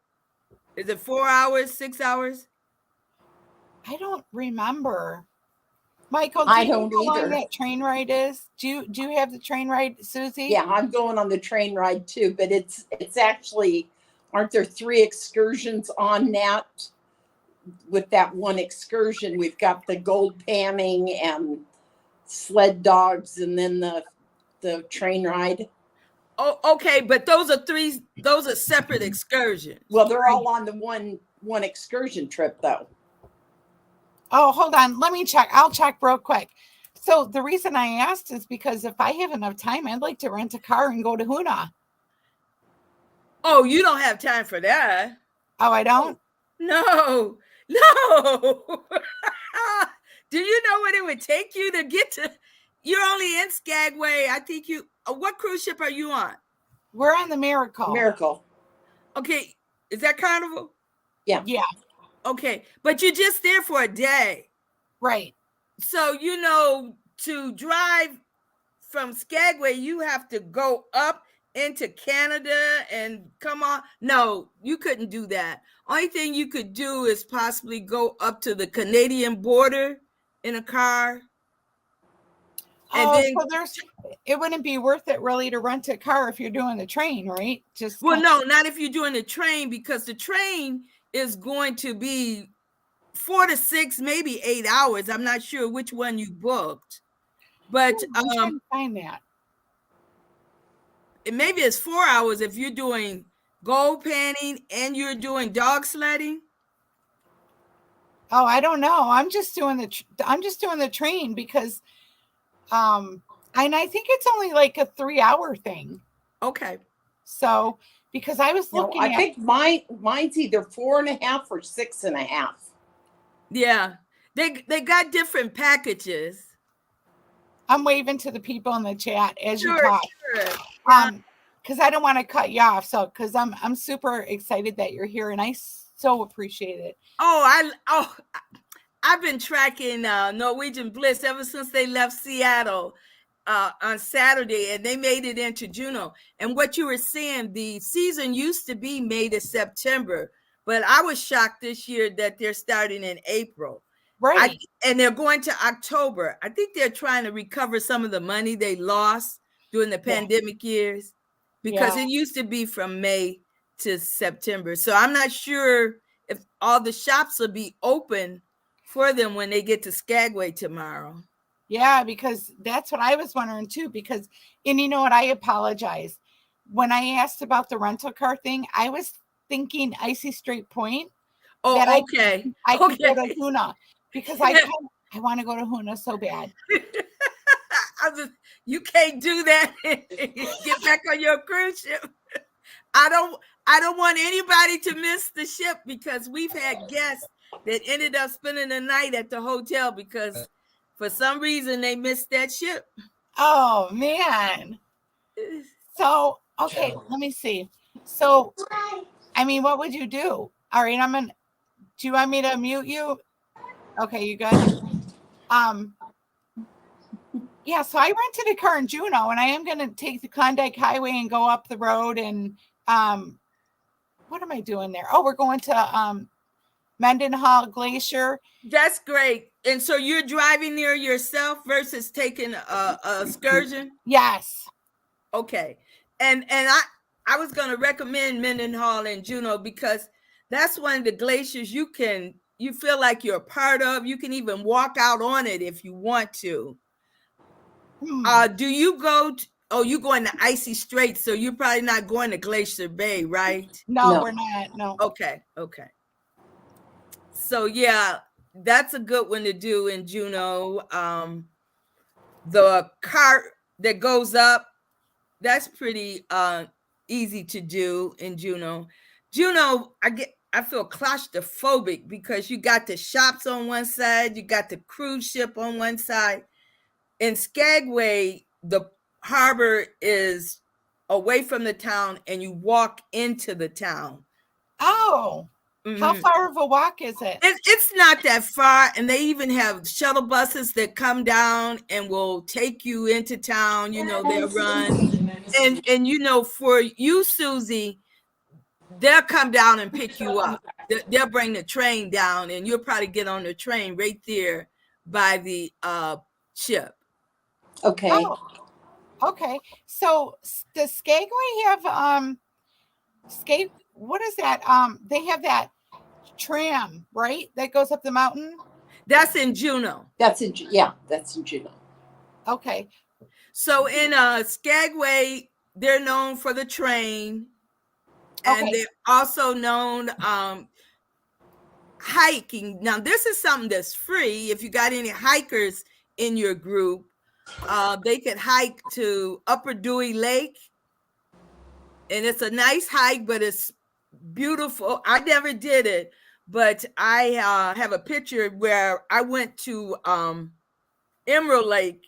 Is it 4 hours, 6 hours? I don't remember. Michael, I do you know don't how long either. that train ride is? Do you have the train ride, Susie? Yeah, I'm going on the train ride too, but it's actually, aren't there 3 excursions on that? With that one excursion, we've got the gold panning and sled dogs, and then the train ride. Oh, okay, but those are separate excursions. Well, they're all on the one excursion trip though. Oh, hold on. Let me check. I'll check real quick. So the reason I asked is because if I have enough time, I'd like to rent a car and go to Hoona. Oh, you don't have time for that. Oh, I don't? No. Do you know what it would take you to get to? You're only in Skagway. I think you. What cruise ship are you on? We're on the Miracle. Okay, is that Carnival? Yeah. Okay, but you're just there for a day. Right. So, to drive from Skagway, you have to go up into Canada and come on. No, you couldn't do that. Only thing you could do is possibly go up to the Canadian border in a car. And then, it wouldn't be worth it really to rent a car if you're doing the train, right? no, not if you're doing the train, because the train is going to be 4 to 6, maybe 8 hours. I'm not sure which one you booked, but I'm trying to find that. Maybe it's 4 hours if you're doing gold panning and you're doing dog sledding. Oh, I don't know. I'm just doing the train because, and I think it's only like a 3-hour thing. Okay. So, because I was looking I think mine's either 4.5 or 6.5. Yeah, they got different packages. I'm waving to the people in the chat as you talk. Sure. Because I don't want to cut you off. So, because I'm super excited that you're here, and I so appreciate it. I've been tracking Norwegian Bliss ever since they left Seattle on Saturday, and they made it into Juneau. And what you were saying, the season used to be May to September, but I was shocked this year that they're starting in April. Right. And they're going to October. I think they're trying to recover some of the money they lost during the pandemic years, because it used to be from May to September. So I'm not sure if all the shops will be open for them when they get to Skagway tomorrow. Yeah, because that's what I was wondering too. And you know what? I apologize. When I asked about the rental car thing, I was thinking Icy Straight Point. Oh, okay. I could go to Hoona because I want to go to Hoona so bad. You can't do that. Get back on your cruise ship. I don't want anybody to miss the ship, because we've had guests that ended up spending the night at the hotel because for some reason they missed that ship. Oh man. So, okay, let me see. So, I mean, what would you do? All right, do you want me to mute you? Okay, you good? Yeah, so I rented a car in Juneau, and I am going to take the Klondike Highway and go up the road. And what am I doing there? Oh, we're going to Mendenhall Glacier. That's great. And so you're driving there yourself versus taking a excursion? Yes. Okay. And I was going to recommend Mendenhall and Juneau because that's one of the glaciers you feel like you're a part of. You can even walk out on it if you want to. Do you go you go in the icy straits, so you're probably not going to Glacier Bay, right? No, No. we're not. No. Okay. So yeah, that's a good one to do in Juneau. The cart that goes up, that's pretty easy to do in Juneau. Juneau, I feel claustrophobic because you got the shops on one side, you got the cruise ship on one side. In Skagway, the harbor is away from the town and you walk into the town. Oh, how far of a walk is it? It's not that far, and they even have shuttle buses that come down and will take you into town. You know, they'll run, and you know, for you, Susie, they'll come down and pick you up. They'll bring the train down, and you'll probably get on the train right there by the ship. Okay. Oh, okay. So does Skagway have what is that? They have that tram, right? That goes up the mountain. That's in Juneau. That's in Juneau. Okay. So in Skagway, they're known for the train, and they're also known hiking. Now, this is something that's free. If you got any hikers in your group, they could hike to Upper Dewey Lake, and it's a nice hike, but it's beautiful. I never did it, but I have a picture where I went to Emerald Lake,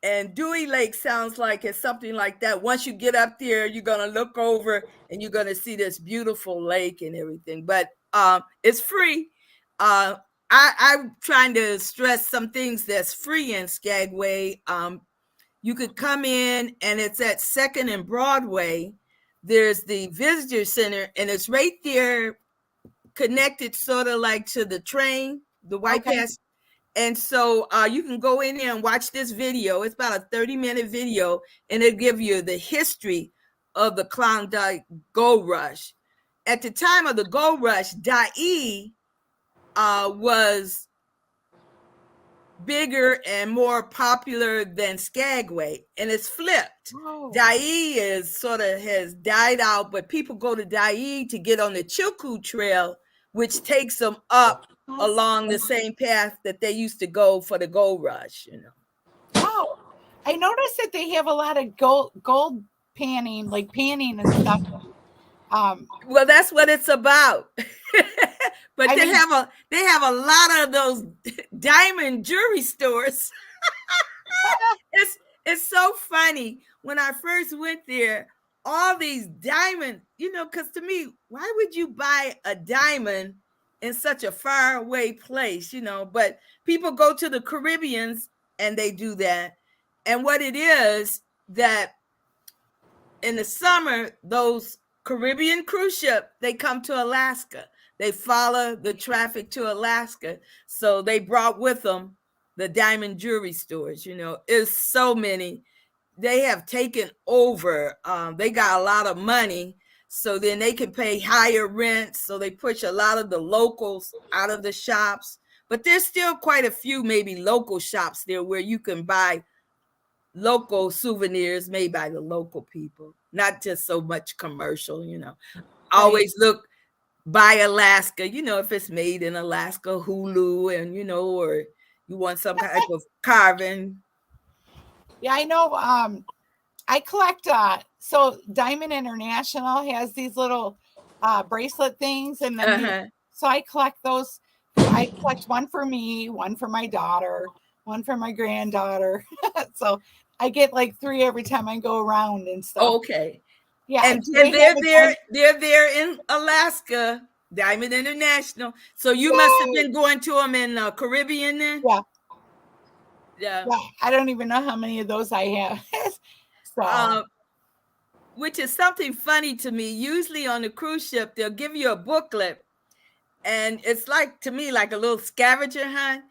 and Dewey Lake sounds like it's something like that. Once you get up there, you're going to look over and you're going to see this beautiful lake and everything, but it's free. I'm trying to stress some things that's free in Skagway. You could come in, and it's at 2nd and Broadway. There's the visitor center, and it's right there connected sort of like to the train, the White Pass. And so you can go in there and watch this video. It's about a 30-minute video, and it'll give you the history of the Klondike Gold Rush. At the time of the Gold Rush, Dyea was bigger and more popular than Skagway, and it's flipped. Dyea has died out, but people go to Dyea to get on the Chilkoot Trail, which takes them up along the same path that they used to go for the gold rush, you know. Oh, I noticed that they have a lot of gold panning, like panning and stuff. Well, that's what it's about. But they have a lot of those diamond jewelry stores. It's so funny. When I first went there, all these diamond, you know, because to me, why would you buy a diamond in such a far away place, you know? But people go to the Caribbeans and they do that. And what it is that in the summer, those Caribbean cruise ship, they come to Alaska. They follow the traffic to Alaska. So they brought with them the diamond jewelry stores, you know. It's so many. They have taken over. They got a lot of money, so then they can pay higher rents. So they push a lot of the locals out of the shops. But there's still quite a few maybe local shops there where you can buy local souvenirs made by the local people, not just so much commercial, you know. Always look by Alaska, you know, if it's made in Alaska, Hulu, and, you know, or you want some type of carving. Yeah, I know. I collect, so Diamond International has these little bracelet things, and then so I collect those. I collect one for me, one for my daughter, one for my granddaughter. So I get like 3 every time I go around and stuff. Okay. Yeah, and they're there in Alaska, Diamond International. So you must have been going to them in the Caribbean then? Yeah. I don't even know how many of those I have. So which is something funny to me. Usually on the cruise ship, they'll give you a booklet, and it's like, to me, like a little scavenger hunt.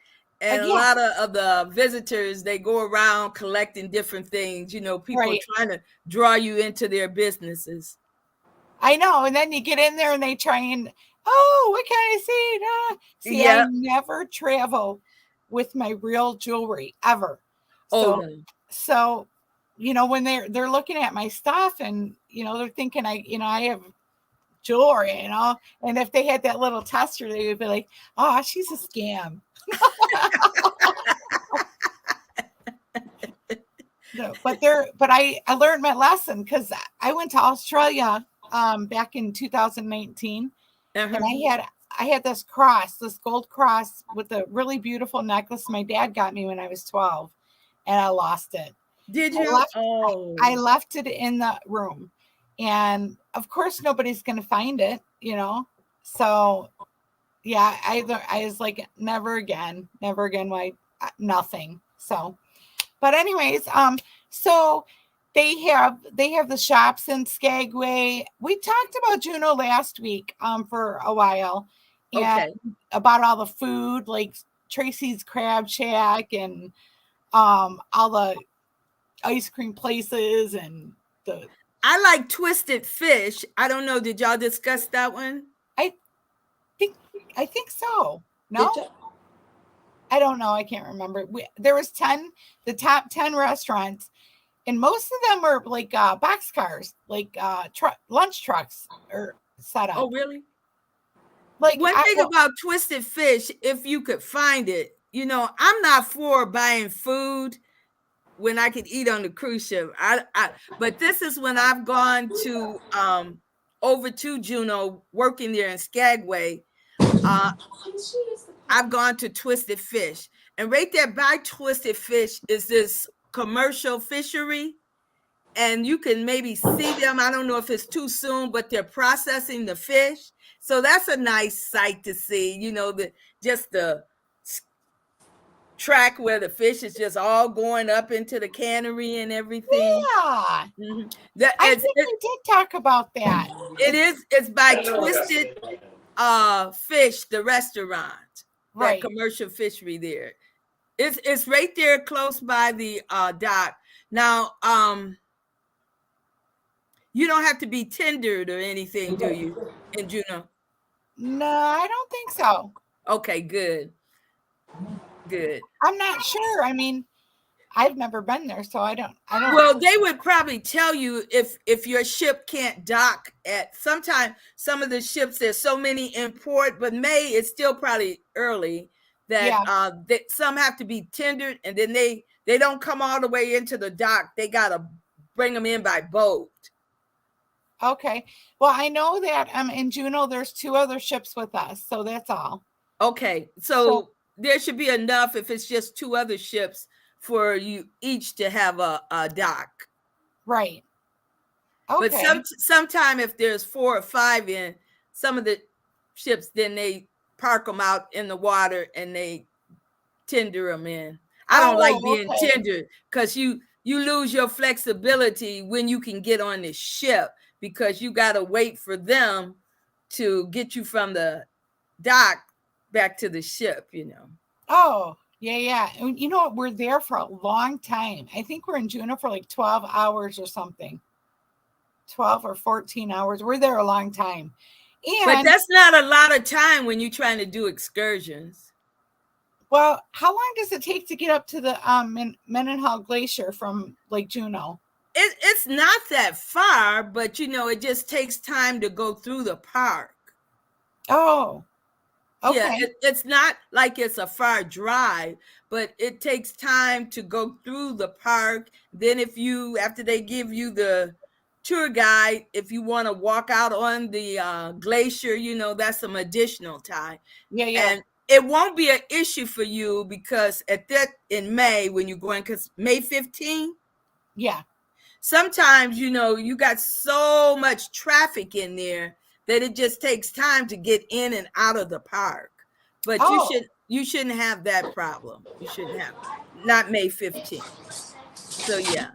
And a Yeah. lot of the visitors, they go around collecting different things, you know, people Right. trying to draw you into their businesses. I know. And then you get in there and they try and, oh, what can I see? See, Yep. I never travel with my real jewelry ever. Oh, So, no. so, you know, when they're looking at my stuff and, you know, they're thinking I have jewelry, you know, and if they had that little tester, they would be like, oh, she's a scam. No, but I learned my lesson because I went to Australia back in 2019, Uh-huh. and I had this gold cross with a really beautiful necklace my dad got me when I was 12, and I lost it. Did you? I left it in the room, and of course nobody's going to find it, you know. So yeah, I was like, never again, why, nothing. So, but anyways, so they have the shops in Skagway. We talked about Juneau last week, for a while, and Okay. about all the food, like Tracy's Crab Shack and all the ice cream places and the. I like Twisted Fish. I don't know. Did y'all discuss that one? I think so. No, Did you? I don't know. I can't remember. There was the top 10 restaurants, and most of them were like boxcars, like lunch trucks or set up. Oh, really? Like One thing about Twisted Fish, if you could find it, you know, I'm not for buying food when I could eat on the cruise ship. But this is when I've gone to over to Juneau, working there in Skagway. I've gone to Twisted Fish, and right there by Twisted Fish is this commercial fishery, and you can maybe see them. I don't know if it's too soon, but they're processing the fish. So that's a nice sight to see, you know, just the track where the fish is just all going up into the cannery and everything. Yeah. Mhm. I think we did talk about that. It's by Twisted Fish, the restaurant, Right. that commercial fishery there. It's right there close by the dock. Now, you don't have to be tendered or anything, do you, in Juneau? No, I don't think so. Okay, good. I'm not sure. I mean, I've never been there, so I don't. Well, they would probably tell you if your ship can't dock at sometime. Some of the ships, there's so many in port, but May is still probably early. That that some have to be tendered, and then they don't come all the way into the dock. They gotta bring them in by boat. Okay. Well, I know that in Juneau there's 2 other ships with us, so that's all. Okay, so there should be enough if it's just 2 other ships for you each to have a dock. Right. Okay. But sometime if there's 4 or 5 in some of the ships, then they park them out in the water and they tender them in. I don't like being tendered because you lose your flexibility when you can get on the ship, because you got to wait for them to get you from the dock back to the ship, you know. Oh, yeah. And you know what? We're there for a long time. I think we're in Juneau for like 12 hours or something. 12 or 14 hours. We're there a long time. But that's not a lot of time when you're trying to do excursions. Well, how long does it take to get up to the Mendenhall Glacier from Lake Juneau? It's not that far, but you know, it just takes time to go through the park. Oh, okay. Yeah, it's not like it's a far drive, but it takes time to go through the park. Then after they give you the tour guide, if you want to walk out on the glacier, you know, that's some additional time. Yeah. And it won't be an issue for you because in May, when you're going, because May 15th. Yeah. Sometimes, you know, you got so much traffic in there that it just takes time to get in and out of the park. But you shouldn't have that problem. You shouldn't have not May 15th. So yeah.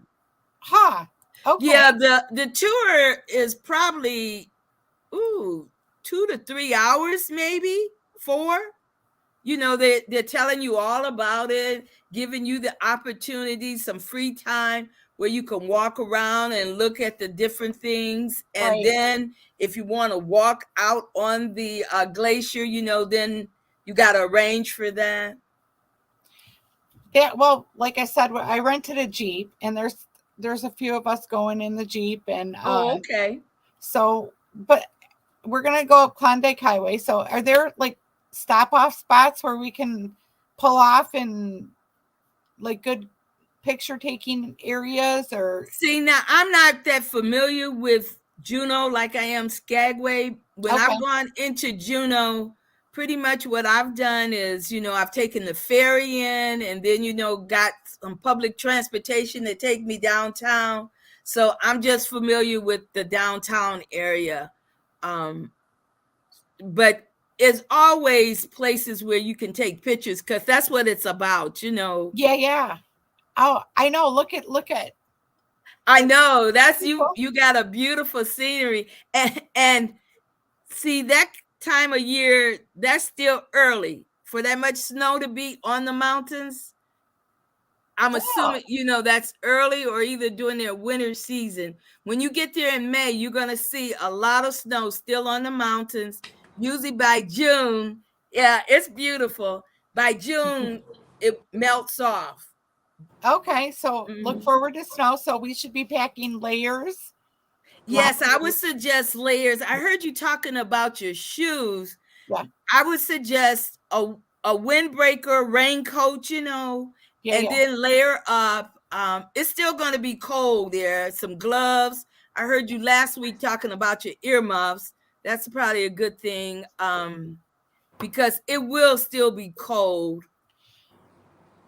Huh. Okay. Yeah, the tour is probably 2 to 3 hours, maybe 4. You know, they're telling you all about it, giving you the opportunity, some free time where you can walk around and look at the different things. And Right. then if you want to walk out on the glacier, you know, then you got to arrange for that. Well, like I said, I rented a Jeep, and there's a few of us going in the Jeep, and Okay. so, but we're gonna go up Klondike Highway. So, are there like stop off spots where we can pull off and like good picture taking areas? Or See, now I'm not that familiar with Juneau like I am Skagway. When Okay. I've gone into Juneau, pretty much what I've done is, you know, I've taken the ferry in and then, you know, got some public transportation to take me downtown. So I'm just familiar with the downtown area. But it's always places where you can take pictures because that's what it's about, you know. Yeah. Oh, I know. Look at. I know that's you got a beautiful scenery and see that time of year, that's still early for that much snow to be on the mountains. I'm assuming, you know, that's early or either during their winter season. When you get there in May, you're going to see a lot of snow still on the mountains. Usually by June, yeah, it's beautiful. By June, it melts off. Okay, so look forward to snow. So we should be packing layers. Yes, I would suggest layers. I heard you talking about your shoes. Yeah. I would suggest a windbreaker, raincoat, you know, and then layer up. It's still going to be cold there. Some gloves. I heard you last week talking about your earmuffs. That's probably a good thing because it will still be cold.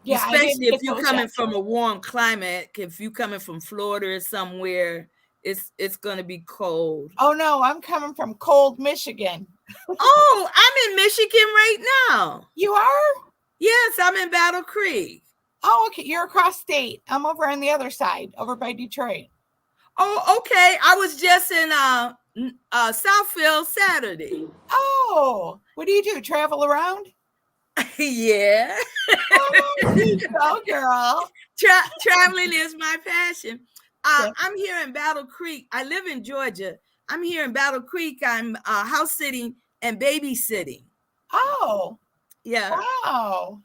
Yeah, especially if you're coming from a warm climate. If you're coming from Florida or somewhere, it's going to be cold. Oh no, I'm coming from cold Michigan. Oh, I'm in Michigan right now. You are? Yes, I'm in Battle Creek. Oh, okay. You're across state. I'm over on the other side, over by Detroit. Oh, okay. I was just in Southfield Saturday. Oh, what do you do? Travel around? Yeah. Oh, girl. Traveling is my passion. I'm here in Battle Creek. I live in Georgia. I'm here in Battle Creek. I'm house sitting and babysitting. Oh. Yeah. Wow.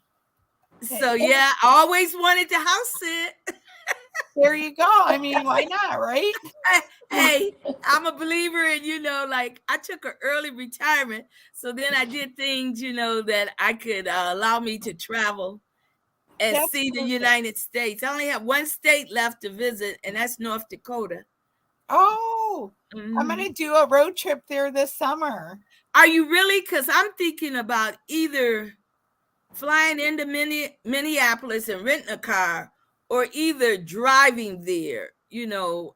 So yeah, I always wanted to house sit. There you go. I mean, why not, right? Hey, I'm a believer in, you know, like I took an early retirement. So then I did things, you know, that I could allow me to travel and see the United States. I only have one state left to visit, and that's North Dakota. Oh, I'm going to do a road trip there this summer. Are you really? Because I'm thinking about either flying into Minneapolis and renting a car or either driving there, you know.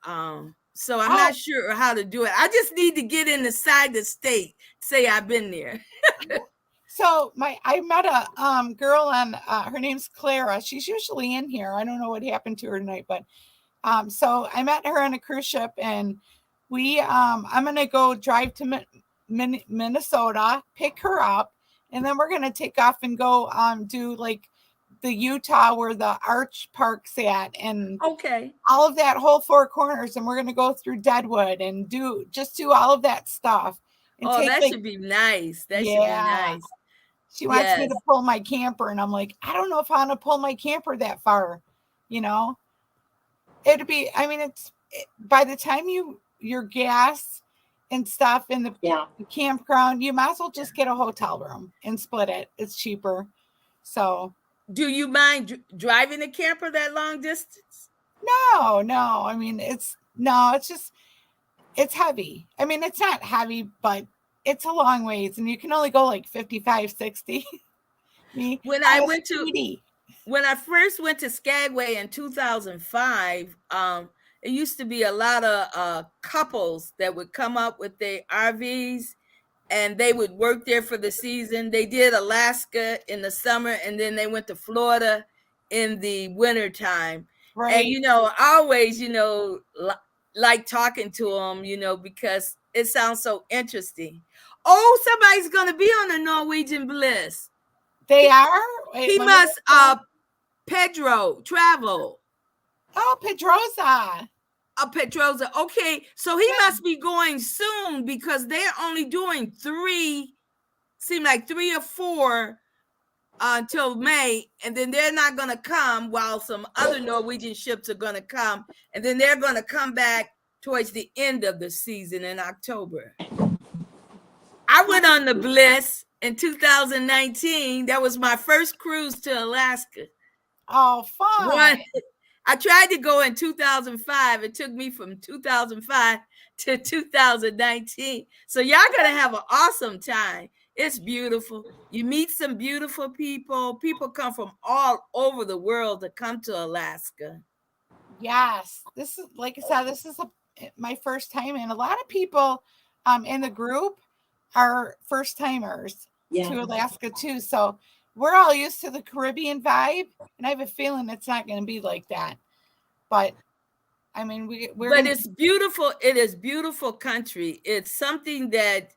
So I'm not sure how to do it. I just need to get inside the state, say I've been there. So I met a girl on her name's Clara. She's usually in here. I don't know what happened to her tonight, but so I met her on a cruise ship, and I'm gonna go drive to Minnesota, pick her up, and then we're gonna take off and go do like the Utah where the Arch Park's at, and all of that whole Four Corners, and we're gonna go through Deadwood and do all of that stuff. And that should be nice. That should be nice. She wants me to pull my camper, and I'm like, I don't know if I want to pull my camper that far, you know. It'd be, I mean, by the time your gas and stuff in the campground, you might as well just get a hotel room and split it. It's cheaper. So, do you mind driving a camper that long distance? No. I mean, it's heavy. I mean, it's not heavy, but it's a long ways, and you can only go like 55, 60. When I first went to Skagway in 2005, it used to be a lot of couples that would come up with their RVs, and they would work there for the season. They did Alaska in the summer, and then they went to Florida in the winter time. Right. And, you know, I always, you know, like talking to them, you know, because it sounds so interesting. Oh, somebody's gonna be on the Norwegian Bliss. They are? Wait, He let me must look. Pedro travel. Oh, Pedrosa. Pedrosa. Okay, so he Yeah. must be going soon because they're only doing 3, seem like 3 or 4 until May, and then they're not going to come while some other Norwegian ships are going to come, and then they're going to come back towards the end of the season in October. I went on the Bliss in 2019. That was my first cruise to Alaska. Oh, fun. I tried to go in 2005. It took me from 2005 to 2019. So y'all gonna have an awesome time. It's beautiful. You meet some beautiful people. People come from all over the world to come to Alaska. Yes. This is, like I said, this is my first time. And a lot of people in the group are first timers to Alaska too. So we're all used to the Caribbean vibe. And I have a feeling it's not going to be like that. But I mean, it's beautiful. It is beautiful country. It's something that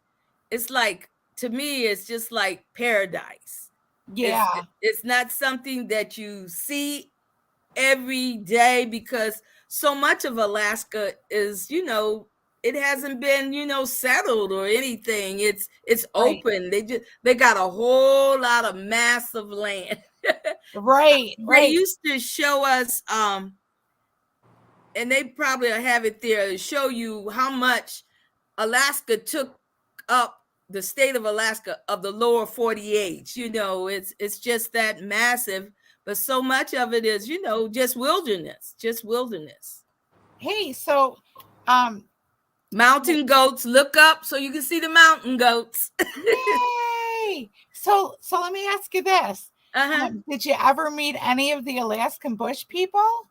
it's like, to me, it's just like paradise. Yeah. It's not something that you see every day because so much of Alaska is, it hasn't been, settled or anything. It's open. Right. They got a whole lot of massive land. Right. They used to show us, and they probably have it there to show you how much Alaska took up, the state of Alaska, of the lower 48. It's just that massive, but so much of it is, just wilderness. Hey, so mountain goats, look up so you can see the mountain goats. Yay! So let me ask you this. Did you ever meet any of the Alaskan bush people?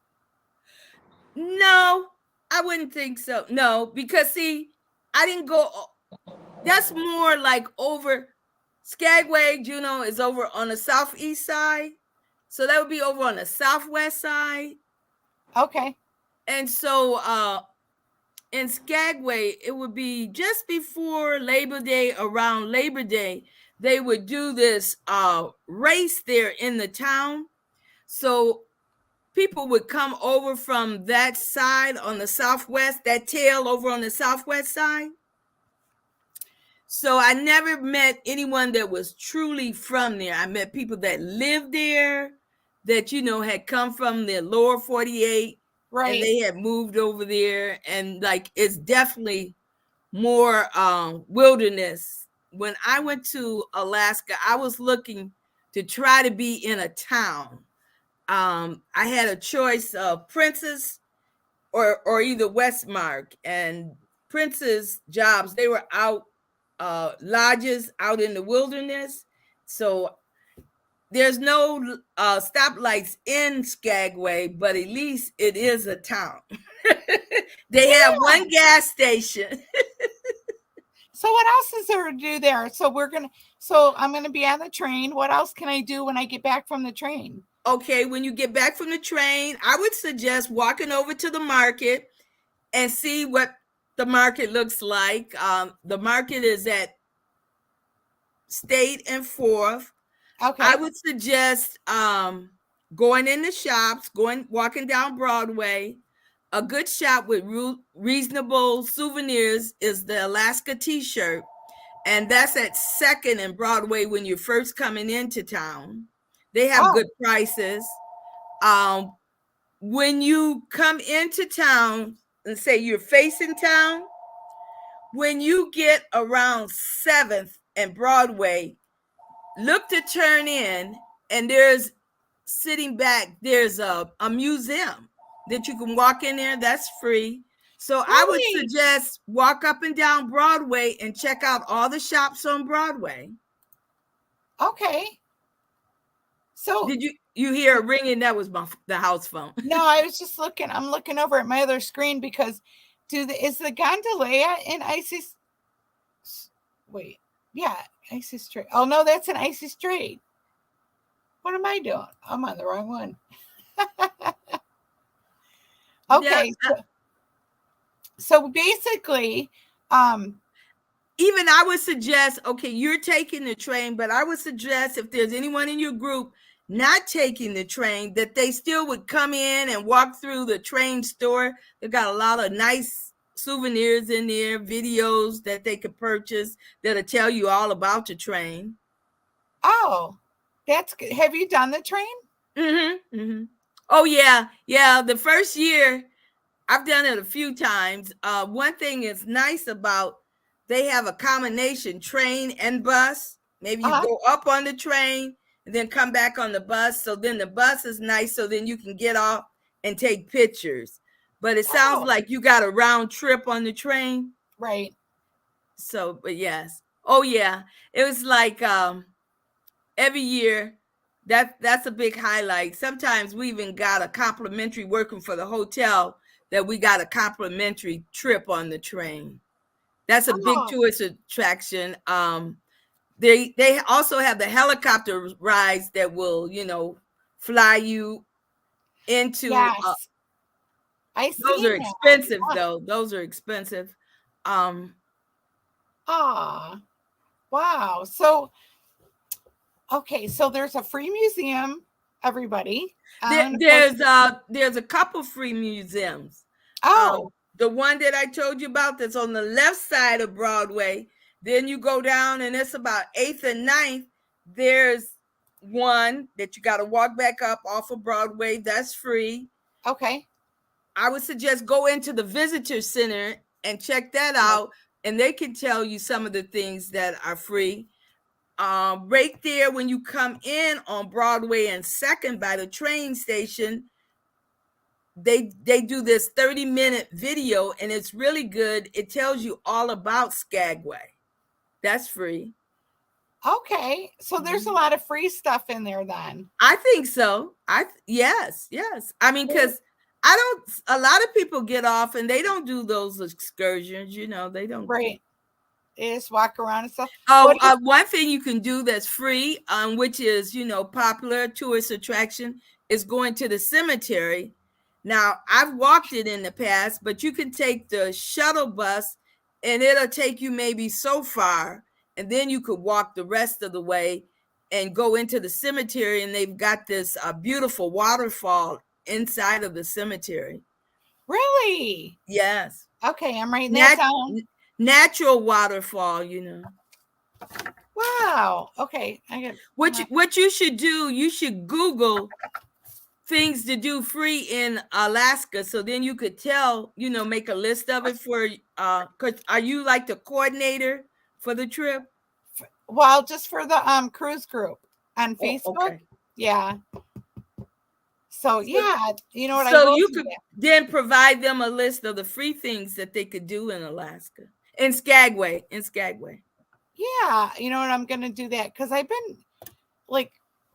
No, I wouldn't think so. No, because see, I didn't go. That's more like over Skagway, Juneau is over on the southeast side. So that would be over on the southwest side. Okay. And so in Skagway, it would be just before Labor Day, around Labor Day, they would do this race there in the town. So people would come over from that side on the southwest, that tail over on the southwest side. So I never met anyone that was truly from there. I met people that lived there, that, had come from the lower 48. Right. And they had moved over there. And like, it's definitely more wilderness. When I went to Alaska, I was looking to try to be in a town. I had a choice of Princess or either Westmark. And Princess jobs, they were out, lodges out in the wilderness. So there's no stoplights in Skagway, but at least it is a town. They have one gas station. So what else is there to do there? So I'm going to be on the train. What else can I do when I get back from the train? Okay, when you get back from the train, I would suggest walking over to the market and see what the market looks like. The market is at State and 4th. Okay. I would suggest going in the shops, walking down Broadway. A good shop with reasonable souvenirs is the Alaska T-shirt. And that's at 2nd and Broadway when you're first coming into town. They have good prices. When you come into town and say you're facing town, when you get around 7th and Broadway, look to turn in, and there's sitting back, there's a museum that you can walk in there. That's free. So I would suggest walk up and down Broadway and check out all the shops on Broadway. Okay. So did you hear a ringing? That was the house phone. No, I was just looking. I'm looking over at my other screen because is the gondola in Icy? Wait, yeah, Icy Strait. Oh no, that's an Icy Strait. What am I doing? I'm on the wrong one. Okay, so basically, even I would suggest, okay, you're taking the train, but I would suggest if there's anyone in your group not taking the train, that they still would come in and walk through the train store. They've got a lot of nice souvenirs in there, videos that they could purchase that'll tell you all about the train. Oh, that's good. Have you done the train? Mm-hmm, mm-hmm. Oh, yeah. The first year, I've done it a few times. One thing is nice about, they have a combination train and bus. Maybe you go up on the train and then come back on the bus. So then the bus is nice. So then you can get off and take pictures. But it sounds like you got a round trip on the train. Right. So, but yes. Oh, yeah. It was like every year. That's a big highlight. Sometimes we even got a complimentary, working for the hotel, that we got a complimentary trip on the train. That's a big tourist attraction. They also have the helicopter rides that will, fly you into. Yes. Those are expensive, though. Those are expensive. Wow. So, okay, so there's a free museum, everybody. There's a couple free museums. The one that I told you about that's on the left side of Broadway. Then you go down and it's about 8th and 9th. There's one that you got to walk back up off of Broadway. That's free. Okay. I would suggest go into the visitor center and check that out. And they can tell you some of the things that are free. Right there when you come in on Broadway and 2nd by the train station, they do this 30-minute video, and it's really good. It tells you all about Skagway. That's free. Okay. So there's a lot of free stuff in there then. I think so. Yes. I mean, because a lot of people get off and they don't do those excursions, they don't. Right. They just walk around and stuff. One thing you can do that's free, which is, popular tourist attraction, is going to the cemetery. Now, I've walked it in the past, but you can take the shuttle bus and it'll take you maybe so far, and then you could walk the rest of the way and go into the cemetery, and they've got this beautiful waterfall inside of the cemetery. Really? Yes. Okay, I'm writing that down. Natural waterfall, Wow. Okay. What you should do, you should Google things to do free in Alaska, so then you could tell, make a list of it for, because are you like the coordinator for the trip? Well, just for the cruise group on Facebook. Okay. Yeah. So yeah, you know what? So you could then provide them a list of the free things that they could do in Alaska, in Skagway. Yeah, you know what? I'm gonna do that because I've been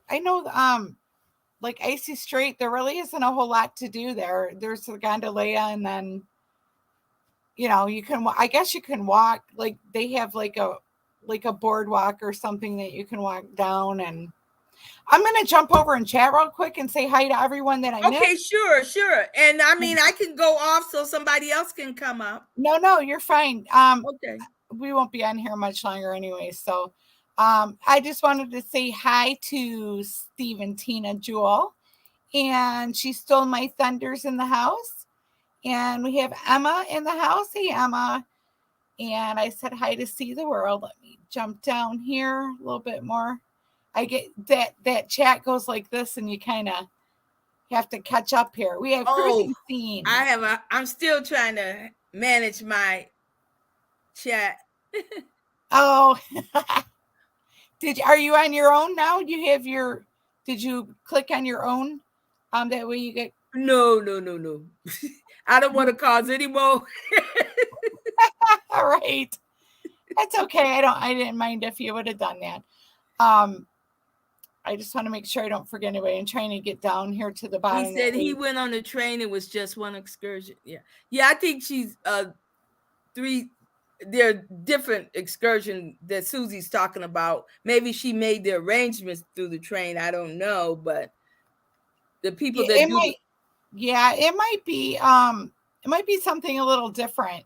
I know like Icy Strait, there really isn't a whole lot to do there. There's the gondola, and then you can. I guess you can walk. Like they have like a boardwalk or something that you can walk down. And I'm gonna jump over and chat real quick and say hi to everyone that I know. Okay, sure. And I mean, I can go off so somebody else can come up. No, you're fine. Okay. We won't be on here much longer anyway. So I just wanted to say hi to Steve and Tina Jewel. And she stole my thunders in the house. And we have Emma in the house. Hey, Emma. And I said hi to See the World. Let me jump down here a little bit more. I get that chat goes like this, and you kind of have to catch up here. We have cruising scene. I'm still trying to manage my chat. Oh, are you on your own now? Did you click on your own? That way you get. No. I don't want to cause any more. All right. That's okay. I didn't mind if you would have done that. I just want to make sure I don't forget anybody. I'm trying to get down here to the bottom. He said he went on the train. It was just one excursion. Yeah. I think she's three. There are different excursions that Susie's talking about. Maybe she made the arrangements through the train. I don't know, but the people that do. It might be something a little different.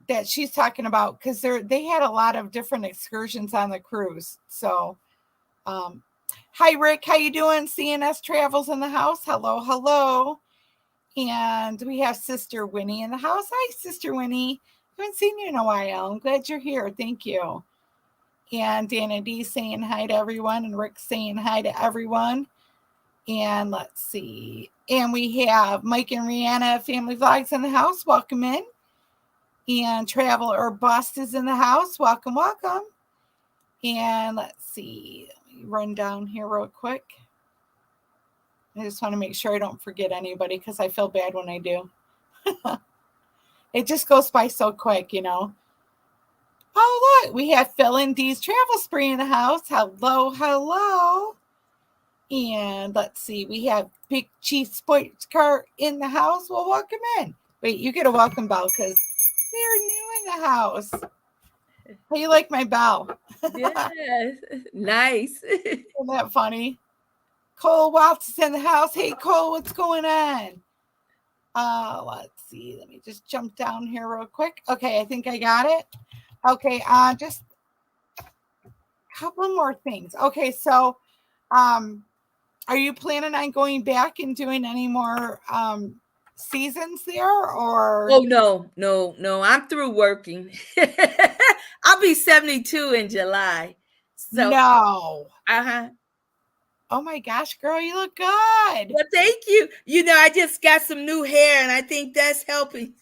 that she's talking about, because they had a lot of different excursions on the cruise. So hi Rick, how you doing? CNS Travels in the house. Hello, hello. And we have Sister Winnie in the house. Hi, Sister Winnie. Haven't seen you in a while. I'm glad you're here. Thank you. And Dana D saying hi to everyone, and Rick saying hi to everyone. And let's see. And we have Mike and Rihanna Family Vlogs in the house. Welcome in. And Travel or Bust is in the house. Welcome, welcome. And let's see. Let me run down here real quick. I just want to make sure I don't forget anybody, because I feel bad when I do. It just goes by so quick, you know. Oh, look, we have Phil and Dee's Travel Spree in the house. Hello, hello. And let's see, we have Big Chief Sports Car in the house. Well, welcome in. Wait, you get a welcome bell because they're new in the house. How you like my bell? Yes, nice. Isn't that funny? Cole Waltz is in the house. Hey, Cole, what's going on? Let's see. Let me just jump down here real quick. Okay, I think I got it. Okay, just a couple more things. Okay, so are you planning on going back and doing any more seasons there, or? Oh no, I'm through working. I'll be 72 in July. So No. uh-huh. Oh my gosh, girl, you look good. Well, thank you. You know, I just got some new hair, and I think that's helping.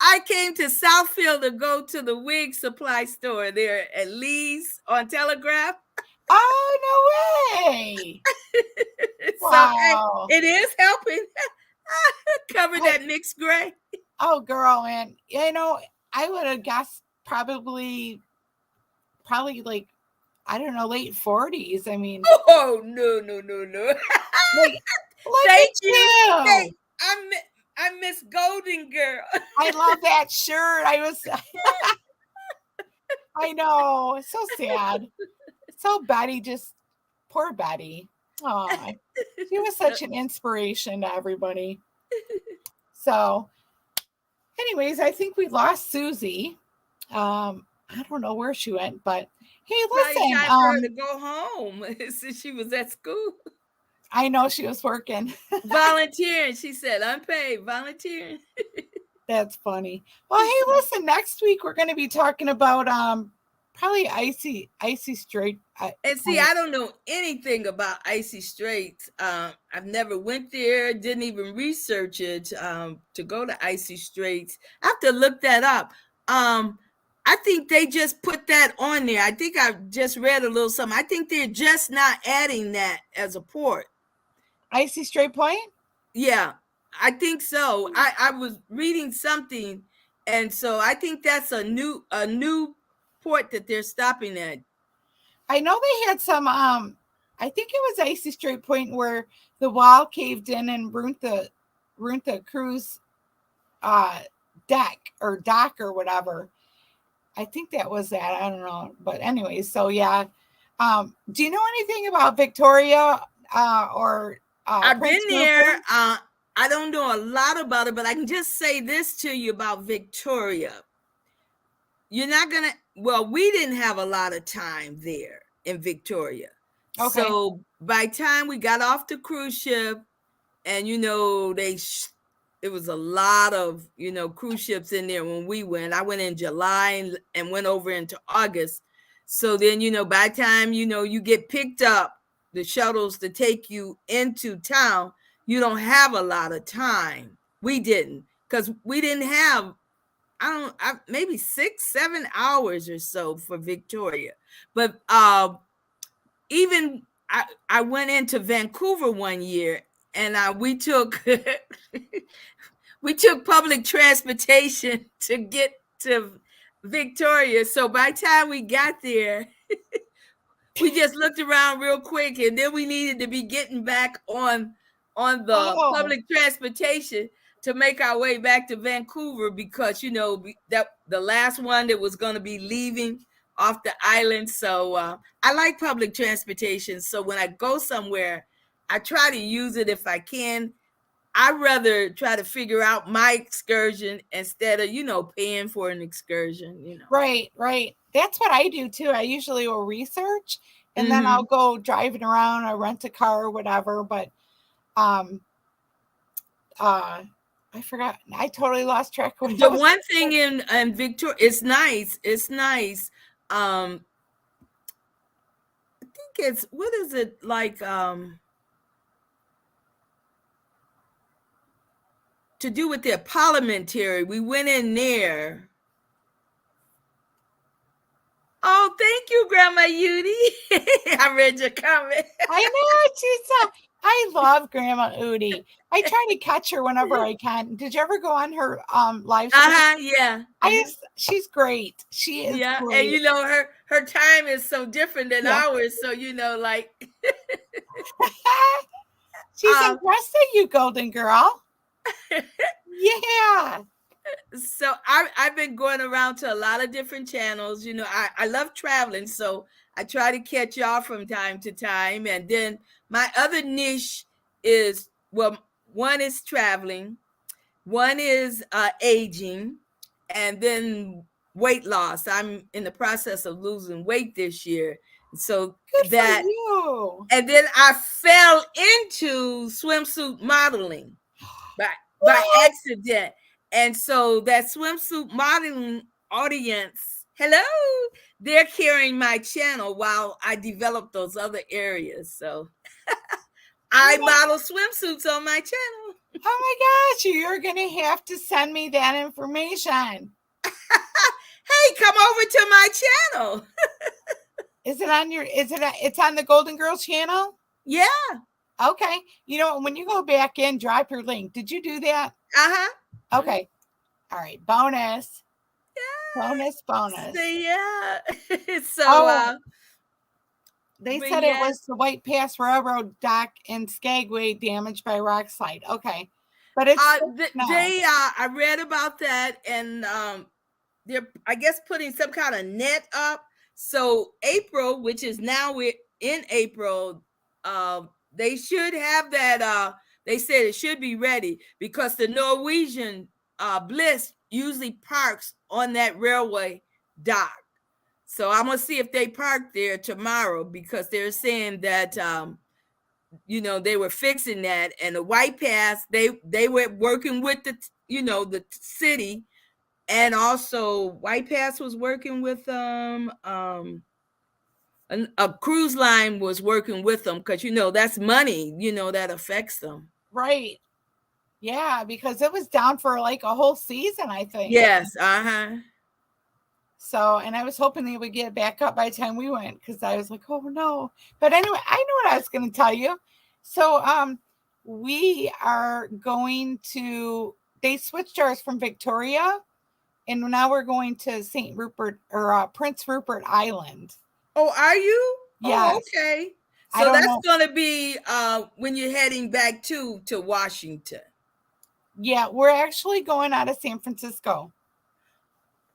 I came to Southfield to go to the wig supply store there at Lee's on Telegraph. Oh, no way. So Wow. it is helping. Cover that mixed gray. Oh, girl, man. You know, I would have guessed probably like, I don't know, late 40s. I mean, Oh no. like, look Thank at you. you. Hey, I'm Miss Golden Girl. I love that shirt. I know. It's so sad. So Betty, poor Betty. Oh, she was such an inspiration to everybody. So, anyways, I think we lost Susie. I don't know where she went, but hey, Probably listen. time for her to go home since she was at school. I know she was working. Volunteering. She said, unpaid volunteering. That's funny. Well, hey, listen, next week we're going to be talking about probably icy strait. And see, I don't know anything about icy straits. I've never went there, didn't even research it to go to icy straits. I have to look that up. I think they just put that on there. I think I just read a little something. I think they're just not adding that as a port. Icy Strait Point? Yeah, I think so. I was reading something, and so I think that's a new port that they're stopping at. I know they had some I think it was Icy Strait Point where the wall caved in and ruined the cruise deck or dock or whatever. I think that was that. I don't know. But anyway, so yeah. Do you know anything about Victoria or I've Prince been there. Rupert? I don't know a lot about it, but I can just say this to you about Victoria. You're not gonna. Well, we didn't have a lot of time there in Victoria. Okay. So by the time we got off the cruise ship, and you know it was a lot of cruise ships in there when we went. I went in July and went over into August. So then by the time you get picked up, the shuttles to take you into town, you don't have a lot of time. We didn't, because we didn't have maybe 6-7 hours or so for Victoria. But even I went into Vancouver one year, and we took public transportation to get to Victoria. So by the time we got there, we just looked around real quick, and then we needed to be getting back on the public transportation to make our way back to Vancouver, because that the last one that was going to be leaving off the island. So I like public transportation. So when I go somewhere, I try to use it if I can. I'd rather try to figure out my excursion instead of, paying for an excursion, Right. That's what I do too. I usually will research and then Mhm. I'll go driving around or rent a car or whatever. But I forgot. I totally lost track of what The I was one thing in Victoria, it's nice. It's nice. I think it's, what is it like? To do with their parliamentary. We went in there. Oh, thank you, Grandma Yudi. I read your comment. I know. I love Grandma Udi. I try to catch her whenever I can. Did you ever go on her live stream? Yeah. She's great. She is Yeah, great. and her time is so different than ours. So like she's impressed at you, Golden Girl. Yeah. So I've been going around to a lot of different channels. I love traveling, so I try to catch y'all from time to time. And then my other niche is, well, one is traveling, one is aging, and then weight loss. I'm in the process of losing weight this year. So Good that, for you. and then I fell into swimsuit modeling by accident. And so that swimsuit modeling audience, hello, they're carrying my channel while I develop those other areas. So I model swimsuits on my channel. Oh my gosh, you're going to have to send me that information. Hey, come over to my channel. Is it on it's on the Golden Girls channel? Yeah. Okay. When you go back in, drop your link. Did you do that? Uh-huh. Okay. All right. Bonus. Yeah. Bonus. So, yeah. So they said it was the White Pass Railroad dock in Skagway damaged by rock slide. Okay. But it's I read about that, and they're, I guess, putting some kind of net up. So April, which is now, we're in April, they should have that. They said it should be ready because the Norwegian Bliss usually parks on that railway dock. So I'm gonna see if they park there tomorrow, because they're saying that they were fixing that. And the White Pass, they were working with the city, and also White Pass was working with them. A cruise line was working with them, because that's money, that affects them. Right. Yeah, because it was down for like a whole season, I think. Yes. Uh-huh. So, and I was hoping they would get it back up by the time we went, because I was like, oh no. But anyway, I know what I was going to tell you. So we are going to, they switched ours from Victoria, and now we're going to St. Rupert, or Prince Rupert Island. Oh, are you? Yes. Oh, okay. So that's going to be when you're heading back to Washington. Yeah, we're actually going out of San Francisco.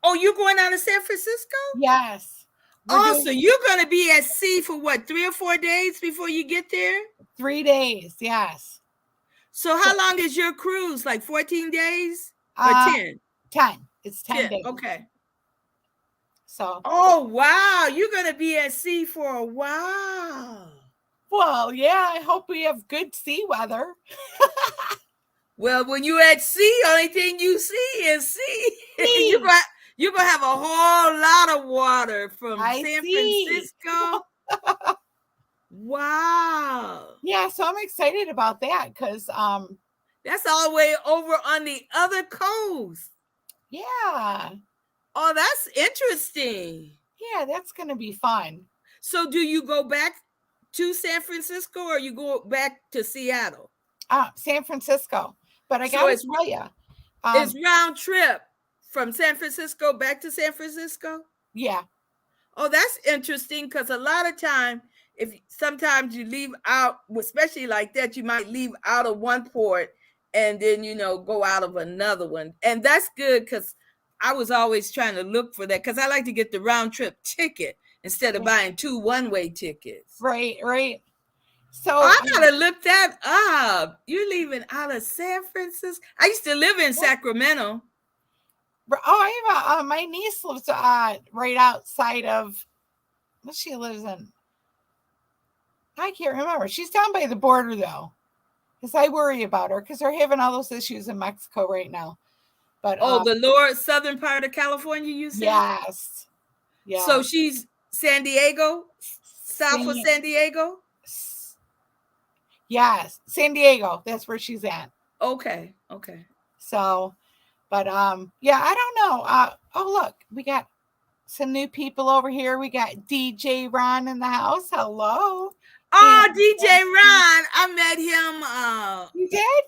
Oh, you're going out of San Francisco? Yes. So you're going to be at sea for what, 3 or 4 days before you get there? 3 days, yes. So how long is your cruise? Like 14 days or 10? 10. It's 10 days. Okay. So. Oh, wow. You're going to be at sea for a while. Well, yeah, I hope we have good sea weather. Well, when you're at sea, only thing you see is sea. You're going to have a whole lot of water from San Francisco. Wow. Yeah, so I'm excited about that, because that's all the way over on the other coast. Yeah. Oh, that's interesting. Yeah, that's going to be fun. So do you go back to San Francisco, or you go back to Seattle? San Francisco. But I got to tell you. It's round trip from San Francisco back to San Francisco? Yeah. Oh, that's interesting, because a lot of time, if sometimes you leave out, especially like that, you might leave out of one port and then, go out of another one. And that's good, because I was always trying to look for that, because I like to get the round trip ticket instead of buying 2 one-way tickets. Right. So I gotta look that up. You're leaving out of San Francisco. I used to live in Sacramento. I have my niece lives right outside of what she lives in. I can't remember. She's down by the border though, because I worry about her because they're having all those issues in Mexico right now. But the lower southern part of California, you said? yes, yeah. So she's San Diego, south of San Diego. Yes, San Diego. That's where she's at. Okay. So, but yeah, I don't know. Oh look, we got some new people over here. We got DJ Ron in the house. Hello. Oh, DJ Ron. I met him. You did?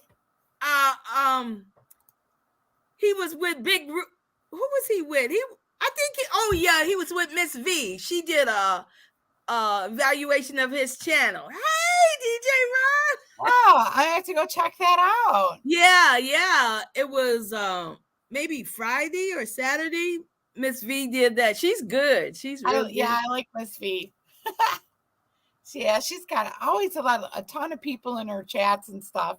He was with Big. Who was he with? He was with Miss V. She did a evaluation of his channel. Hey, DJ Ron. Oh, I have to go check that out. Yeah. It was maybe Friday or Saturday. Miss V did that. She's good. She's really good. I like Miss V. Yeah, she's got always a ton of people in her chats and stuff.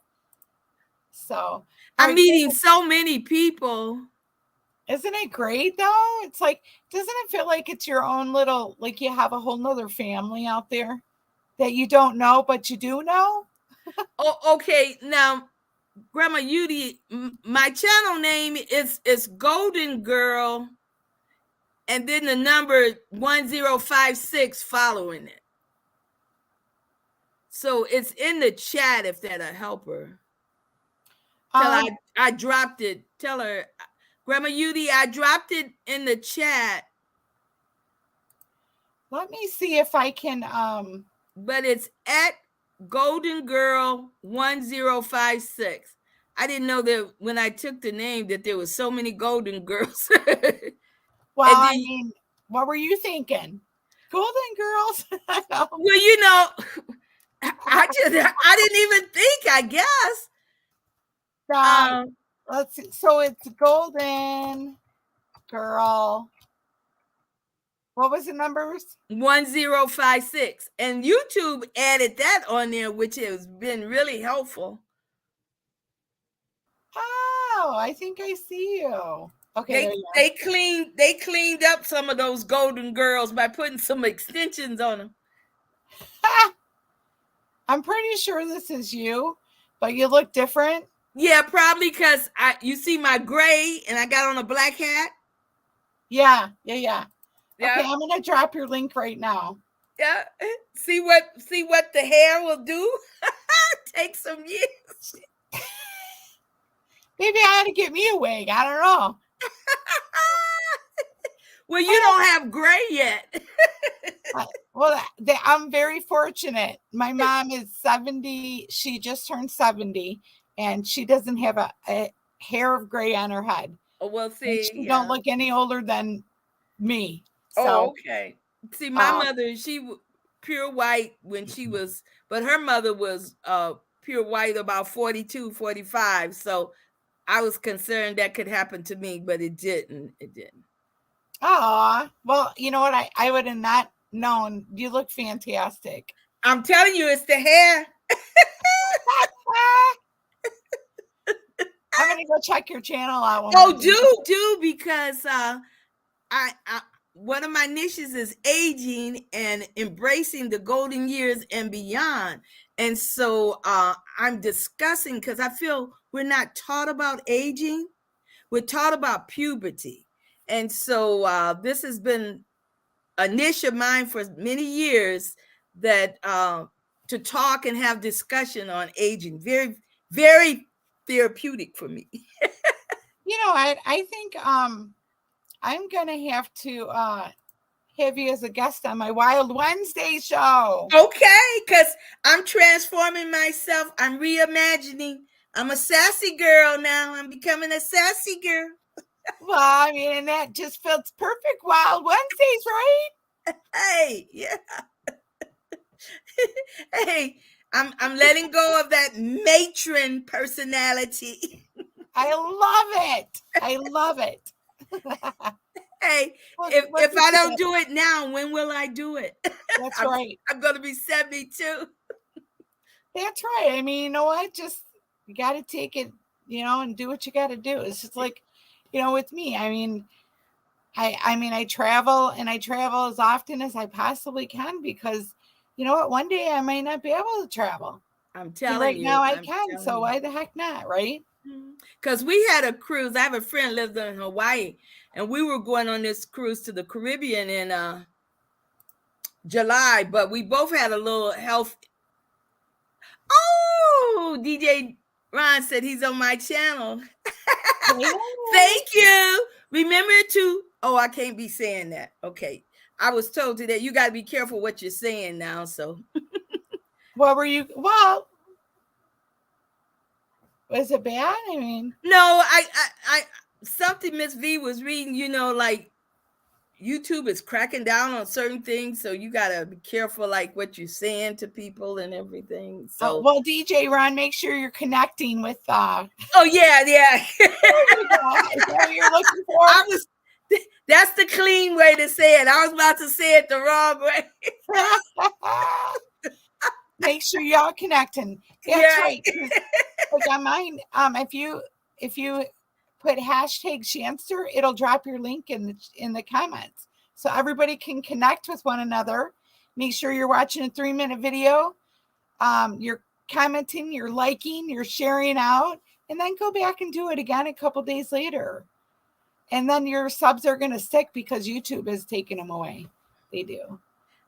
So I'm meeting so many people. Isn't it great though? It's like, doesn't it feel like it's your own little, like you have a whole nother family out there that you don't know, but you do know? Oh, okay. Now, Grandma Yudi, my channel name is Golden Girl, and then the number 1056 following it. So it's in the chat if that'll help her. I dropped it. Tell her, Grandma Yudi, I dropped it in the chat. Let me see if I can. But it's at Golden Girl 1056. I didn't know that when I took the name that there was so many Golden Girls. Well, I mean, what were you thinking? Golden Girls? Well, you know, I didn't even think, I guess. Let's see. So it's Golden Girl. What was the numbers? 1056. And YouTube added that on there, which has been really helpful. Oh, I think I see you. Okay. They cleaned up some of those Golden Girls by putting some extensions on them. I'm pretty sure this is you, but you look different. Yeah, probably because you see my gray and I got on a black hat. Yeah. Okay, I'm gonna drop your link right now. Yeah. See what the hair will do? Take some years. Maybe I had to get me a wig. I don't know. Well, you don't have gray yet. Well, I'm very fortunate. My mom is 70. She just turned 70, and she doesn't have a hair of gray on her head. Oh, well, see. She don't look any older than me. So, oh, okay. See, my mother, she pure white when she was, but her mother was pure white about 42, 45. So I was concerned that could happen to me, but it didn't. Oh, well, you know what? I would have not known. You look fantastic. I'm telling you, it's the hair. I'm gonna go check your channel out. Oh, do because I one of my niches is aging and embracing the golden years and beyond. And so I'm discussing, because I feel we're not taught about aging. We're taught about puberty. And so this has been a niche of mine for many years, that to talk and have discussion on aging. Very, very therapeutic for me. You know, I think I'm gonna have to have you as a guest on my Wild Wednesday show. Okay, because I'm transforming myself. I'm reimagining. I'm a sassy girl now. I'm becoming a sassy girl. Well, I mean, and that just fits perfect. Wild Wednesdays, right? Hey, yeah. Hey, I'm letting go of that matron personality. I love it. Hey, if I don't do it now, when will I do it? That's right. I'm going to be 72. That's right. I mean, you know what? Just you got to take it, and do what you got to do. It's just like, with me. I mean, I travel and I travel as often as I possibly can because, you know what? One day I might not be able to travel. I'm And telling right you. now I I'm can. telling So you. why the heck not? Right? Because we had a cruise. I have a friend lives in Hawaii, and we were going on this cruise to the Caribbean in July, but we both had a little health. Oh, DJ Ron said he's on my channel. Thank you. Remember to, oh, I can't be saying that. Okay. I was told today you got to be careful what you're saying now. So, What were you? Well, was it bad? I mean, no, I something Miss V was reading, like YouTube is cracking down on certain things, so you gotta be careful, like what you're saying to people and everything. So, well, DJ Ron, make sure you're connecting with. oh yeah. There you go. Is that what you're looking for? That's the clean way to say it. I was about to say it the wrong way. Make sure y'all connecting. That's right. Like on mine, if you put hashtag Shanster, it'll drop your link in the comments, so everybody can connect with one another. Make sure you're watching a 3-minute video. You're commenting, you're liking, you're sharing out, and then go back and do it again a couple days later. And then your subs are going to stick because YouTube is taking them away. They do.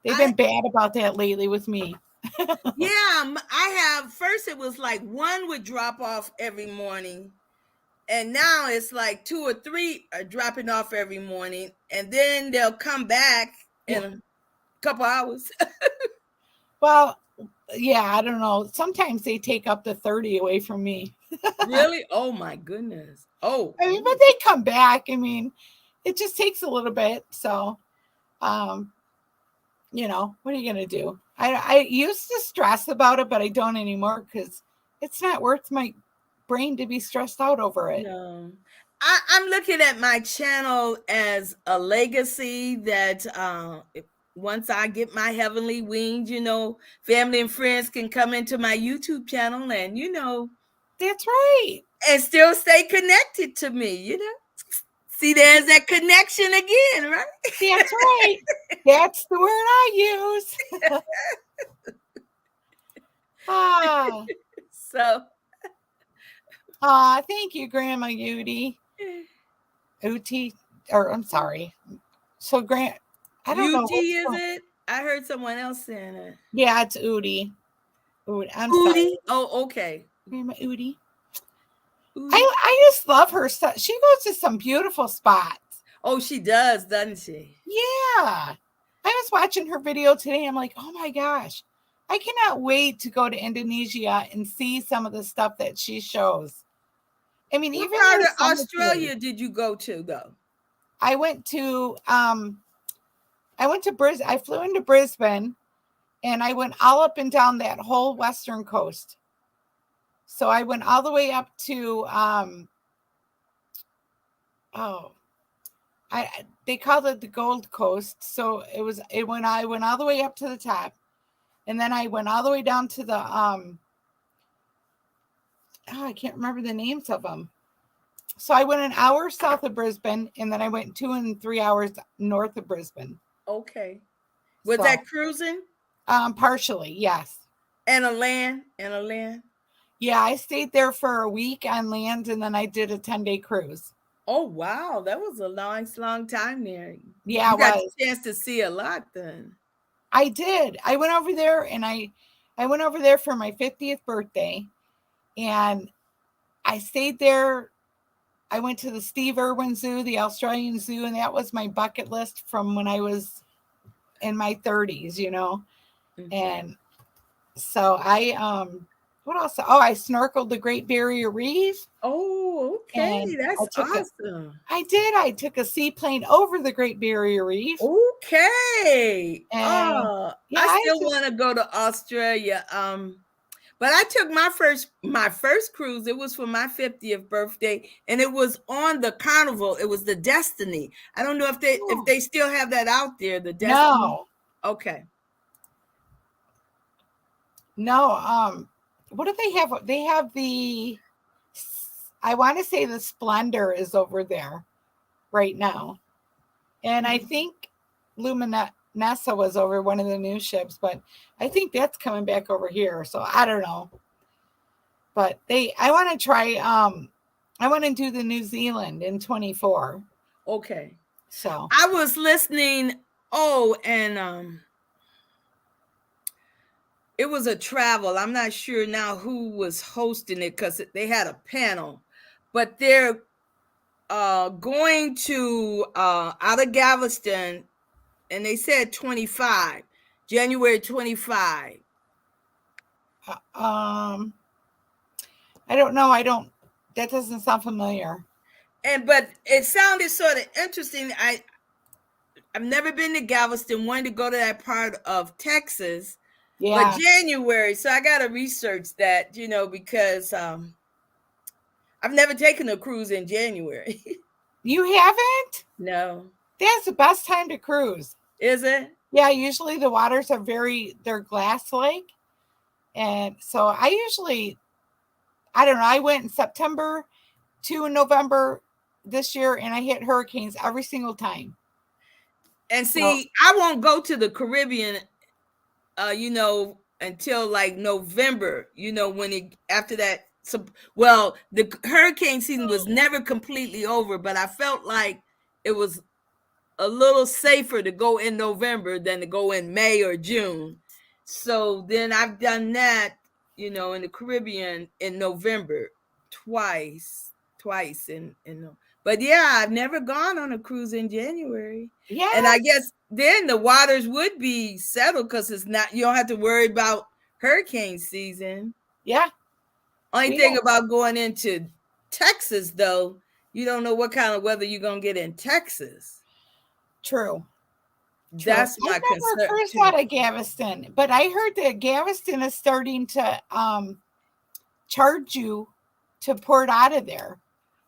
They've been bad about that lately with me. Yeah, I have. First, it was like one would drop off every morning, and now it's like 2 or 3 are dropping off every morning, and then they'll come back in a couple hours. Well, yeah, I don't know. Sometimes they take up to 30 away from me. Really? Oh my goodness. Oh, I mean, but they come back. I mean, it just takes a little bit. So, what are you going to do? I used to stress about it, but I don't anymore because it's not worth my brain to be stressed out over it. No. I'm looking at my channel as a legacy that once I get my heavenly wings, family and friends can come into my YouTube channel and, That's right. And still stay connected to me, See, there's that connection again, right? That's right. That's the word I use. So. Thank you, Grandma Udi. Or I'm sorry. So I don't know. UT is it? I heard someone else saying it. Yeah, it's Udi. I'm Udi? sorry. Oh, okay. Grandma Udi. I just love her stuff. She goes to some beautiful spots. Oh, she does, doesn't she? Yeah. I was watching her video today. I'm like, oh my gosh. I cannot wait to go to Indonesia and see some of the stuff that she shows. I mean, what even part of Australia did you go to though? I went to Brisbane. I flew into Brisbane and I went all up and down that whole western coast. So I went all the way up to they called it the Gold Coast. So I went all the way up to the top. And then I went all the way down to the I can't remember the names of them. So I went an hour south of Brisbane, and then I went 2 and 3 hours north of Brisbane. Okay. Was that cruising? Partially, yes. And a land? Yeah, I stayed there for a week on land, and then I did a 10-day cruise. Oh, wow. That was a nice, long time there. Yeah, you got a chance to see a lot then. I did. I went over there, and I went over there for my 50th birthday, and I stayed there. I went to the Steve Irwin Zoo, the Australian Zoo, and that was my bucket list from when I was in my 30s, Mm-hmm. And so what else? Oh, I snorkeled the Great Barrier Reef. Oh, okay. That's awesome. I did. I took a seaplane over the Great Barrier Reef. Okay. And, I still want to go to Australia. But I took my first cruise. It was for my 50th birthday, and it was on the Carnival. It was the Destiny. I don't know if they still have that out there. The Destiny. No. Okay. No. what do they have? They have I want to say the Splendor is over there right now. And I think Luminessa was over one of the new ships, but I think that's coming back over here. So I don't know. But I want to try, I want to do the New Zealand in 24. Okay. So I was listening. Oh, and it was a travel. I'm not sure now who was hosting it because they had a panel, but they're going to out of Galveston, and they said 25, January 25. I don't know. That doesn't sound familiar. But it sounded sort of interesting. I've never been to Galveston, wanted to go to that part of Texas. Yeah. But January, so I got to research that, because I've never taken a cruise in January. You haven't? No. That's the best time to cruise. Is it? Yeah, usually the waters are they're glass-like. And so I don't know, I went in September to November this year, and I hit hurricanes every single time. And see, I won't go to the Caribbean, until like November, after that. So, well, the hurricane season was never completely over, but I felt like it was a little safer to go in November than to go in May or June. So then I've done that, in the Caribbean in November twice. But yeah, I've never gone on a cruise in January. Yeah. And I guess then the waters would be settled because you don't have to worry about hurricane season. Yeah. Only thing about going into Texas, though, you don't know what kind of weather you're going to get in Texas. True. That's my concern. I first out of Galveston, but I heard that Galveston is starting to charge you to port out of there.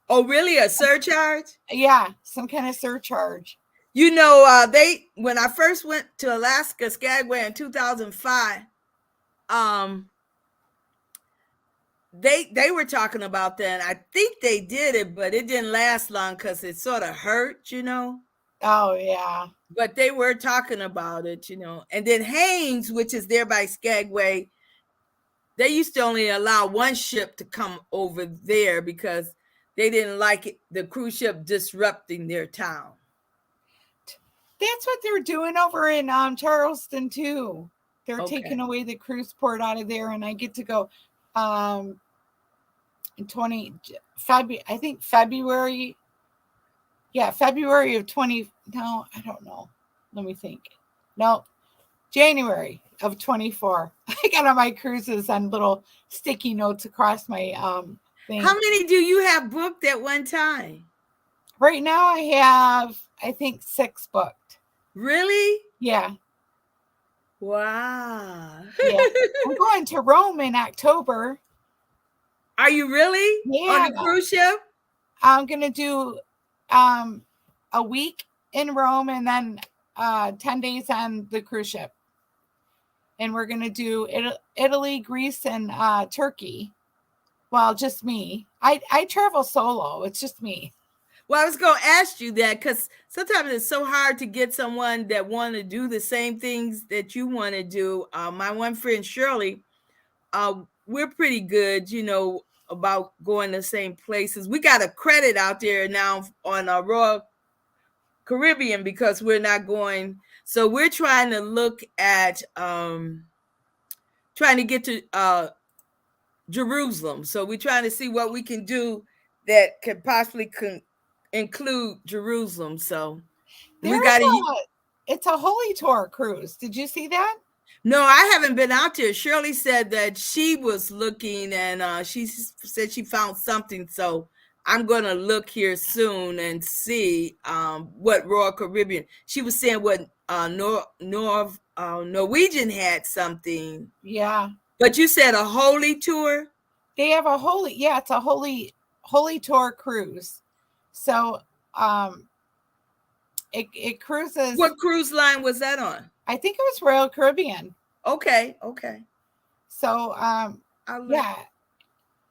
Oh, really? A surcharge? Yeah, some kind of surcharge. When I first went to Alaska, Skagway in 2005, they were talking about that. I think they did it, but it didn't last long because it sort of hurt, Oh, yeah. But they were talking about it, And then Haynes, which is there by Skagway, they used to only allow one ship to come over there because they didn't like the cruise ship disrupting their town. That's what they're doing over in Charleston, too. They're taking away the cruise port out of there, and I get to go in February. Yeah, February of 20. No, I don't know. Let me think. No, January of 24. I got on my cruises on little sticky notes across my thing. How many do you have booked at one time? Right now I have, I think, 6 booked. Really? Yeah. Wow. Yeah. I'm going to Rome in October. Are you really? Yeah. On the cruise ship? I'm going to do a week in Rome and then 10 days on the cruise ship. And we're going to do Italy, Greece, and Turkey. Well, just me. I travel solo. It's just me. Well, I was going to ask you that because sometimes it's so hard to get someone that want to do the same things that you want to do. My one friend, Shirley, we're pretty good, about going the same places. We got a credit out there now on our Royal Caribbean because we're not going. So we're trying to look at trying to get to Jerusalem. So we're trying to see what we can do that could possibly include Jerusalem. So it's a Holy Tour cruise. Did you see that? No, I haven't been out there. Shirley said that she was looking and she said she found something. So I'm going to look here soon and see what Royal Caribbean. She was saying what Norwegian had something. Yeah. But you said a holy tour? They have it's a holy tour cruise. So it cruises. What cruise line was that on? I think it was Royal Caribbean. Okay. So Yeah.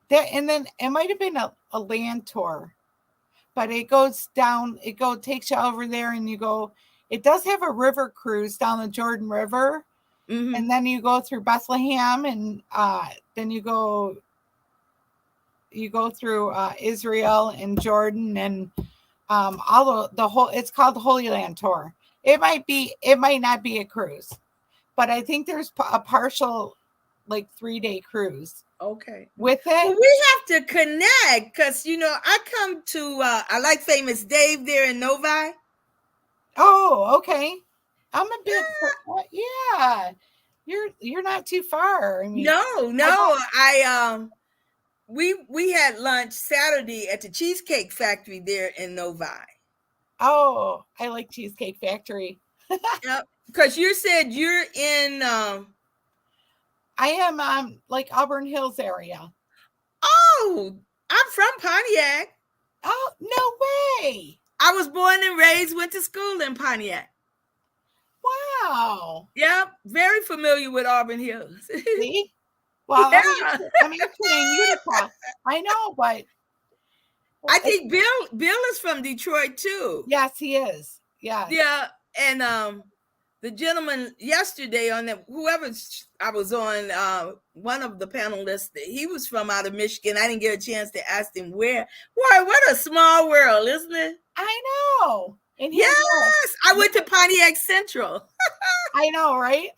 That, and then it might have been a land tour, but it goes down, takes you over there and you go, it does have a river cruise down the Jordan River. And then you go through Bethlehem and then you go through Israel and Jordan and all of the whole, it's called the Holy Land Tour. It might not be a cruise, but I think there's a partial like 3-day cruise. Okay. With it. Well, we have to connect because I come to I like Famous Dave there in Novi. Oh, okay. I'm a bit yeah. You're not too far. I mean, No. We had lunch Saturday at the Cheesecake Factory there in Novi. Oh, I like Cheesecake Factory. Yep. Because you said you're in I am like Auburn Hills area. Oh, I'm from Pontiac. Oh, no way. I was born and raised, went to school in Pontiac. Wow. Yep, very familiar with Auburn Hills. See? Well, Yeah. I'm actually in Utica. I know, but I think Bill is from Detroit too. Yes, he is. Yeah. Yeah, and the gentleman yesterday on that, whoever I was on, one of the panelists, he was from out of Michigan. I didn't get a chance to ask him where. Boy, what a small world, isn't it? I know. And yes, I went to Pontiac Central. I know, right?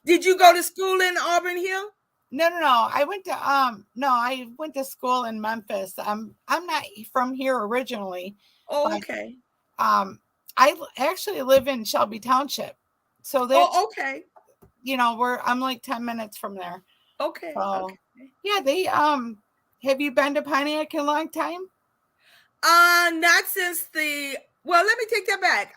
Did you go to school in Auburn Hill? No. I went to school in Memphis. I'm not from here originally. Oh, but, okay. I actually live in Shelby Township. So that's okay. I'm like 10 minutes from there. Okay. So, okay. Yeah, they have you been to Pontiac in a long time? Not since let me take that back.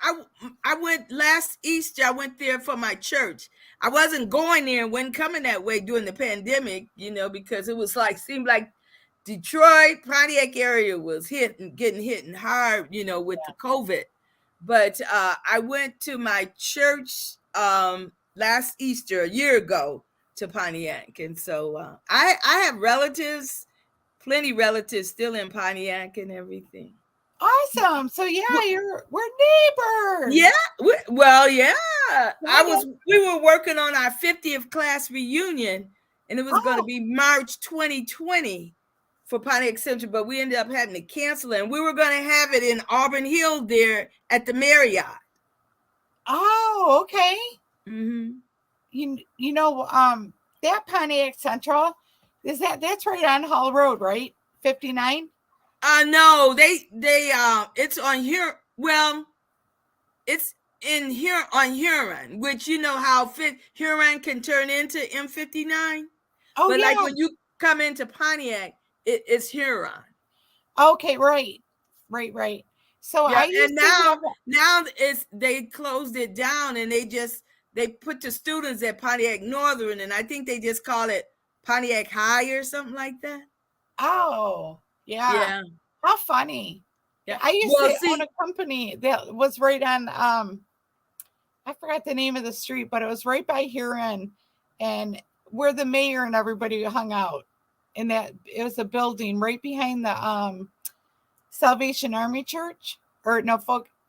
I went last Easter. I went there for my church. I wasn't going there and wasn't coming that way during the pandemic, because it was seemed like Detroit, Pontiac area was getting hit hard, with the COVID. But I went to my church last Easter a year ago to Pontiac. And so I have plenty relatives still in Pontiac and everything. Awesome. So we're neighbors. Yeah. Yeah. We were working on our 50th class reunion, and it was going to be March 2020 for Pontiac Central, but we ended up having to cancel it. And we were going to have it in Auburn Hill there at the Marriott. Oh, okay. Mm-hmm. That Pontiac Central, that's right on Hall Road, right? 59? No, it's on here. Well, it's in here on Huron, which how Huron can turn into M59. Oh, but yeah. like when you come into Pontiac, it's Huron. Okay, right. So yeah, I used now they closed it down and they put the students at Pontiac Northern, and I think they just call it Pontiac High or something like that. Oh, yeah. Yeah. How funny. Yeah. I used to own a company that was right on I forgot the name of the street, but it was right by Huron, and where the mayor and everybody hung out. And that it was a building right behind the Salvation Army Church, or no,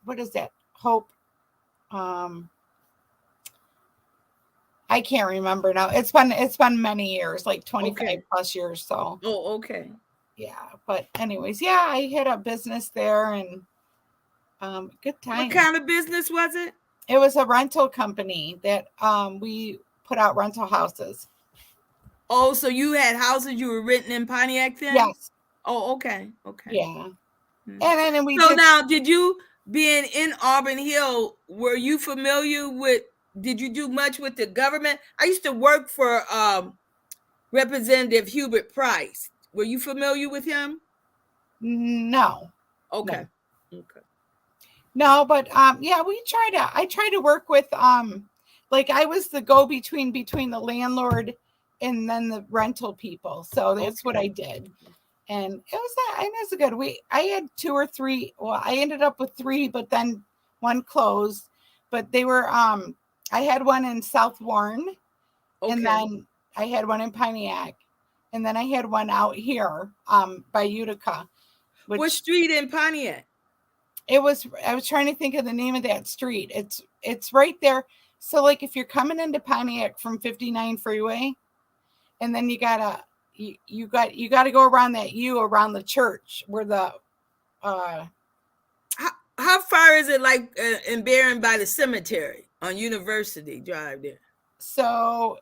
what is that? Hope. I can't remember now. It's been many years, like 25 plus years. So. Oh, okay. Yeah, but anyways, I had a business there, and good time. What kind of business was it? It was a rental company that we put out rental houses. Oh, so you had houses you were renting in Pontiac then? Yes. Oh, okay. Yeah. Mm-hmm. And then now, did you, being in Auburn Hill, were you familiar with, did you do much with the government? I used to work for Representative Hubert Price. Were you familiar with him? No. Okay. No. No, but I try to work with like I was the go-between between the landlord and then the rental people. So that's what I did. And it was good. I had 2 or 3. Well, I ended up with 3, but then one closed. But they were I had one in South Warren. Okay. And then I had one in Pontiac, and then I had one out here by Utica. What street in Pontiac? I was trying to think of the name of that street. It's right there. So like if you're coming into Pontiac from 59 freeway, and then you gotta go around that around the church where the how far is it, like in Barron by the cemetery on University Drive there? So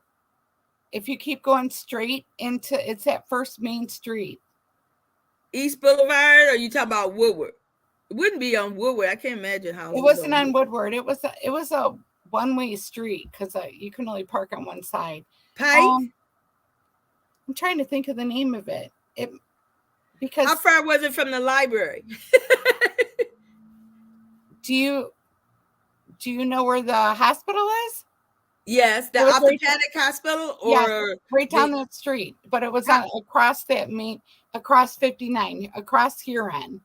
if you keep going straight into, it's that first main street. East Boulevard, or you talking about Woodward? It wouldn't be on Woodward. I can't imagine how It wasn't on Woodward. It was a one-way street because you can only park on one side. Pike? I'm trying to think of the name of it. Because how far was it from the library? Do you know where the hospital is? Yes, the orthopedic hospital, or yeah, right down that street. But it was across 59, across Huron,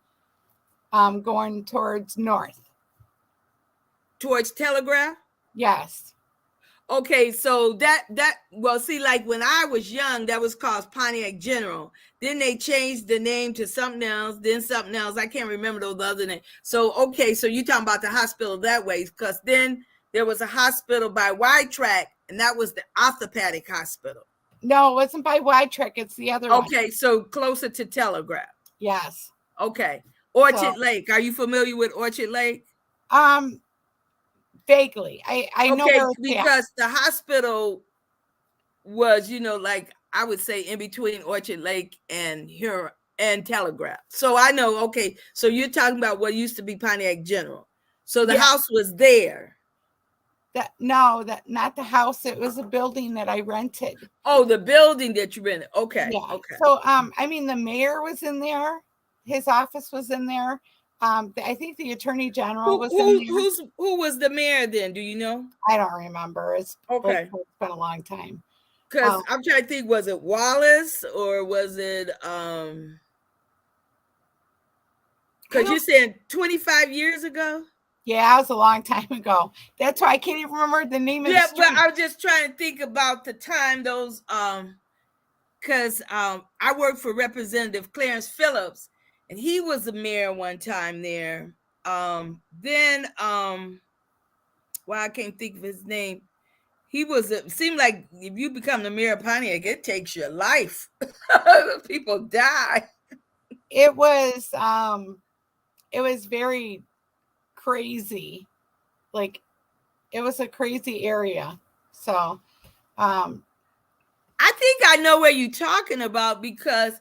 going towards north. Towards Telegraph? Yes. Okay, so well, see, like when I was young, that was called Pontiac General. Then they changed the name to something else, then something else. I can't remember those other names. So, okay, so you're talking about the hospital that way, because then there was a hospital by Wide Track, and that was the orthopedic hospital. No, it wasn't by Wide Track. It's the other one. Okay, so closer to Telegraph. Yes. Okay. Orchard Lake. Are you familiar with Orchard Lake? Vaguely. I know where it's because the hospital was, like I would say in between Orchard Lake and here and Telegraph. So I know, okay, so you're talking about what used to be Pontiac General. So the house was there. Not the house. It was a building that I rented. Oh, the building that you rented. Okay. Yeah. Okay. So I mean the mayor was in there. His office was in there. I think the attorney general was in there. Who was the mayor then? Do you know? I don't remember. It's okay. It's been a long time. Because I'm trying to think, was it Wallace or was it because you're saying 25 years ago? Yeah, it was a long time ago. That's why I can't even remember the name of the street. But I was just trying to think about the time those because I worked for Representative Clarence Phillips. And he was the mayor one time there. Well, I can't think of his name. He was, seemed like if you become the mayor of Pontiac, it takes your life. People die. It was very crazy. Like, it was a crazy area. So, I think I know what you're talking about because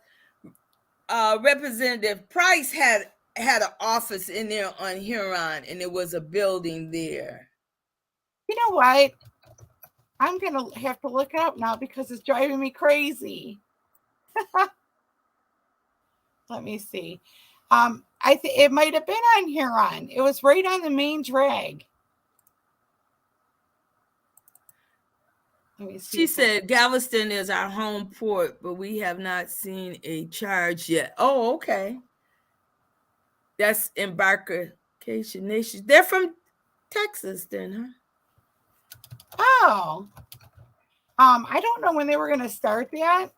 Representative Price had an office in there on Huron, and it was a building there. You know what? I'm gonna have to look it up now because it's driving me crazy. Let me see. I think it might have been on Huron. It was right on the main drag. She said Galveston is our home port, but we have not seen a charge yet. Oh, okay. That's Embarkation Nation. They're from Texas then, huh? Oh. I don't know when they were going to start that.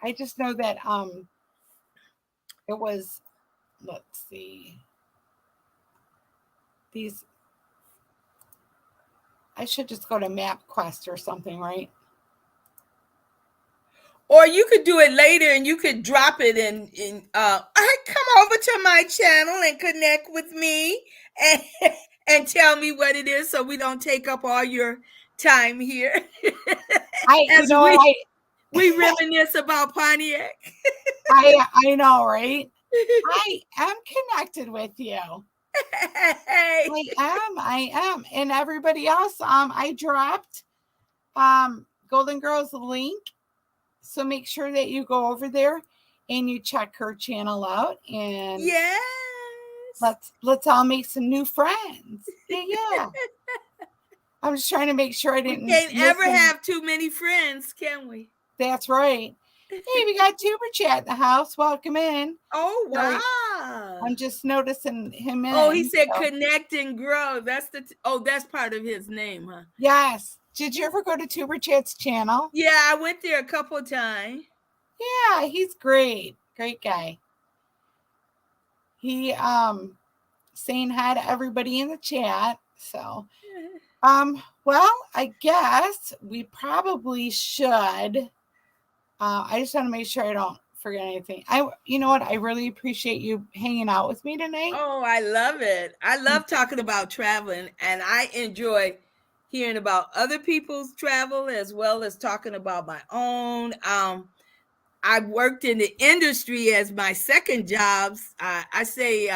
I just know that it was, let's see. I should just go to MapQuest or something, right? Or you could do it later and you could drop it in come over to my channel and connect with me and tell me what it is so we don't take up all your time here. We reminisce about Pontiac. I know, right? I am connected with you. I am. And everybody else, I dropped Golden Girls link. So make sure that you go over there and you check her channel out. And yes, let's all make some new friends. Yeah. I'm just trying to make sure I didn't. We can't ever have too many friends, can we? That's right. Hey, we got Tuber Chat in the house. Welcome in. Oh, wow. I'm just noticing him in. Oh, he said connect and grow. That's that's part of his name, huh? Yes. Did you ever go to Tuber Chat's channel? Yeah, I went there a couple of times. Yeah, he's great. Great guy. He saying hi to everybody in the chat. So well, I guess we probably should. I just want to make sure I don't forget anything. You know what? I really appreciate you hanging out with me tonight. Oh, I love it. I love talking about traveling, and I enjoy hearing about other people's travel as well as talking about my own. I worked in the industry as my second jobs. I say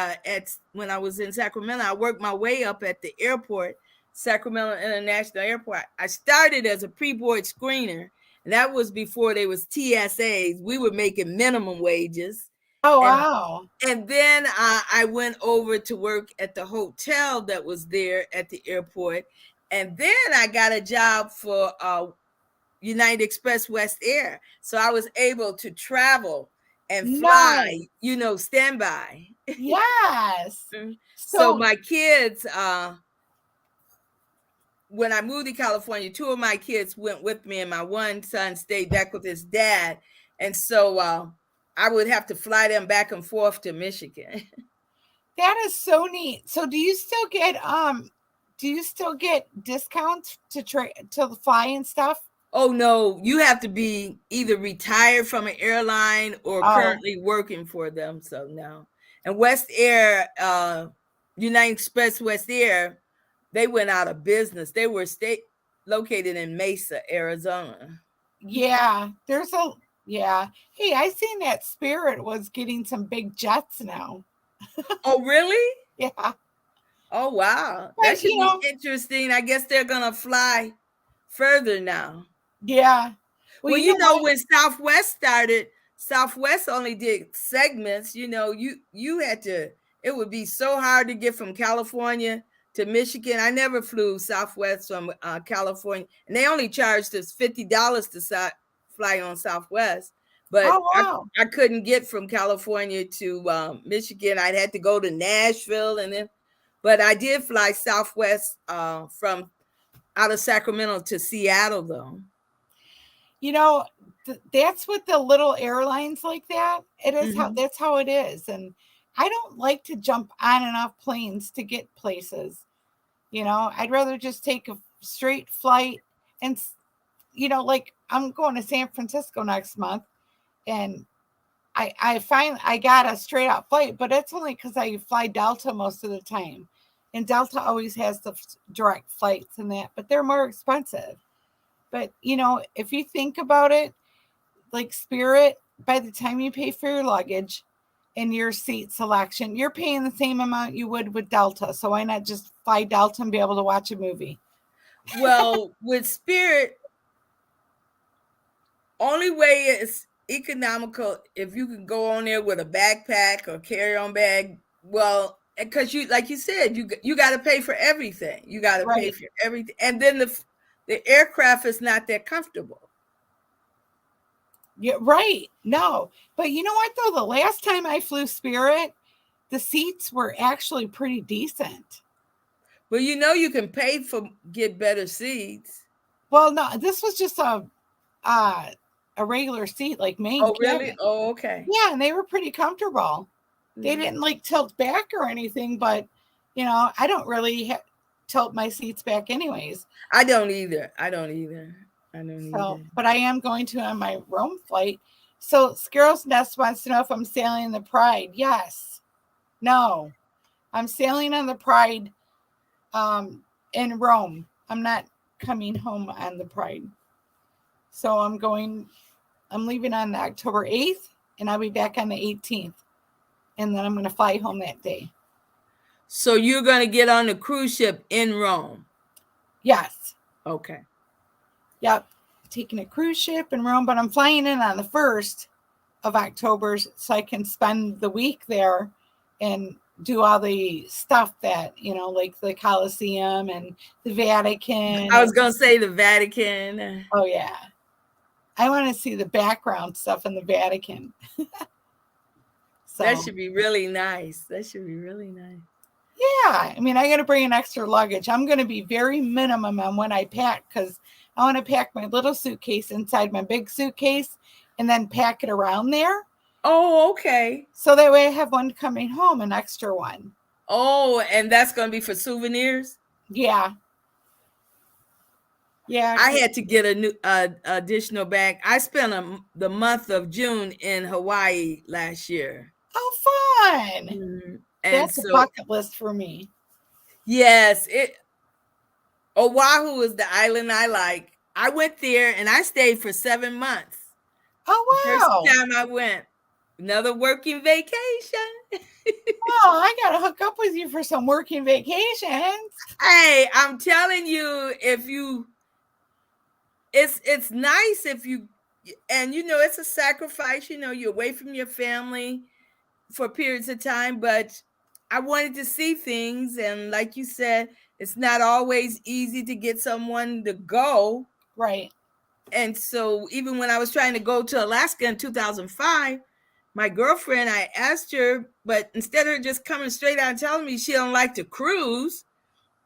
when I was in Sacramento, I worked my way up at the airport, Sacramento International Airport. I started as a pre-board screener, and that was before there was TSAs. We were making minimum wages. Oh, wow. And then I went over to work at the hotel that was there at the airport. And then I got a job for United Express West Air. So I was able to travel and fly, Nice. standby. Yes. So my kids, when I moved to California, 2 of my kids went with me, and my one son stayed back with his dad. And so I would have to fly them back and forth to Michigan. That is so neat. So do you still get discounts to fly and stuff? Oh no, you have to be either retired from an airline or currently working for them. So no. And West Air, United Express West Air, they went out of business. They were located in Mesa, Arizona. Yeah, yeah. Hey, I seen that Spirit was getting some big jets now. Oh, really? Yeah. Oh, wow. That should be interesting. I guess they're going to fly further now. Yeah. Well, when Southwest started, Southwest only did segments. You had to, it would be so hard to get from California to Michigan. I never flew Southwest from California, and they only charged us $50 to fly on Southwest. But I couldn't get from California to Michigan. I'd had to go to Nashville, but I did fly Southwest from out of Sacramento to Seattle, though. That's what the little airlines like that. It is that's how it is. And I don't like to jump on and off planes to get places. I'd rather just take a straight flight. And, like I'm going to San Francisco next month, and I got a straight out flight, but it's only because I fly Delta most of the time. And Delta always has the direct flights and that, but they're more expensive. But, if you think about it, like Spirit, by the time you pay for your luggage and your seat selection, you're paying the same amount you would with Delta. So why not just fly Delta and be able to watch a movie? Well, with Spirit, only way it's economical if you can go on there with a backpack or carry-on bag. Well, because like you said, you got to pay for everything. You got to pay for everything, and then the aircraft is not that comfortable. Yeah, right. No, but you know what though? The last time I flew Spirit, the seats were actually pretty decent. Well, you can pay for get better seats. Well, no, this was just a regular seat, like main. Oh, really? Oh, okay. Yeah, and they were pretty comfortable. They didn't like tilt back or anything, but I don't really tilt my seats back anyways. I don't either. But I am going to on my Rome flight. So Scarrow's Nest wants to know if I'm sailing the Pride. Yes. No. I'm sailing on the Pride in Rome. I'm not coming home on the Pride. So I'm leaving on October 8th, and I'll be back on the 18th. And then I'm going to fly home that day. So you're going to get on the cruise ship in Rome? Yes. Okay. Yep. Taking a cruise ship in Rome, but I'm flying in on the 1st of October so I can spend the week there and do all the stuff that, like the Colosseum and the Vatican. I was going to say the Vatican. Oh, yeah. I want to see the background stuff in the Vatican. That should be really nice. Yeah, I mean, I got to bring an extra luggage. I'm going to be very minimum on when I pack because I want to pack my little suitcase inside my big suitcase and then pack it around there. Oh, okay. So that way I have one coming home, an extra one. Oh, and that's going to be for souvenirs? Yeah. Yeah. I had to get a new additional bag. I spent the month of June in Hawaii last year. Oh, fun. And That's so, a bucket list for me. yes, Oahu is the island I like. I went there and I stayed for 7 months. Oh, wow. First time I went. Another working vacation. Oh, I got to hook up with you for some working vacations. Hey, I'm telling you, it's nice if you, and it's a sacrifice, you're away from your family for periods of time, but I wanted to see things. And like you said, it's not always easy to get someone to go. Right. And so even when I was trying to go to Alaska in 2005, my girlfriend, I asked her, but instead of just coming straight out and telling me she don't like to cruise,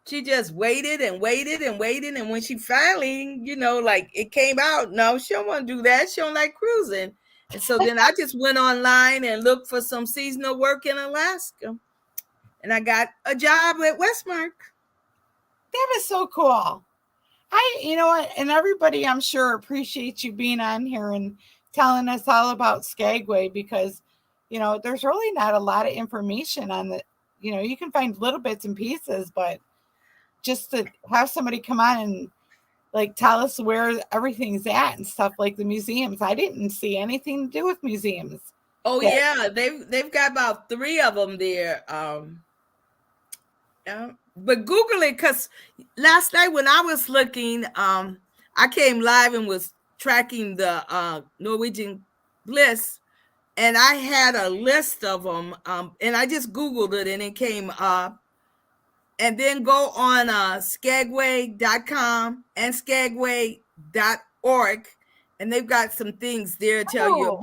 she just waited and waited and waited. And when she finally, like it came out, no, she don't want to do that. She don't like cruising. And so then I just went online and looked for some seasonal work in Alaska. And I got a job at Westmark. That is so cool. You know what? And everybody, I'm sure, appreciates you being on here and telling us all about Skagway because, there's really not a lot of information on the, you can find little bits and pieces, but just to have somebody come on and like tell us where everything's at and stuff like the museums. I didn't see anything to do with museums. Oh yeah, they've got about 3 of them there. Yeah. But Google it, because last night when I was looking, I came live and was tracking the Norwegian Bliss, and I had a list of them, and I just Googled it and it came up. And then go on skagway.com and skagway.org, and they've got some things there to tell you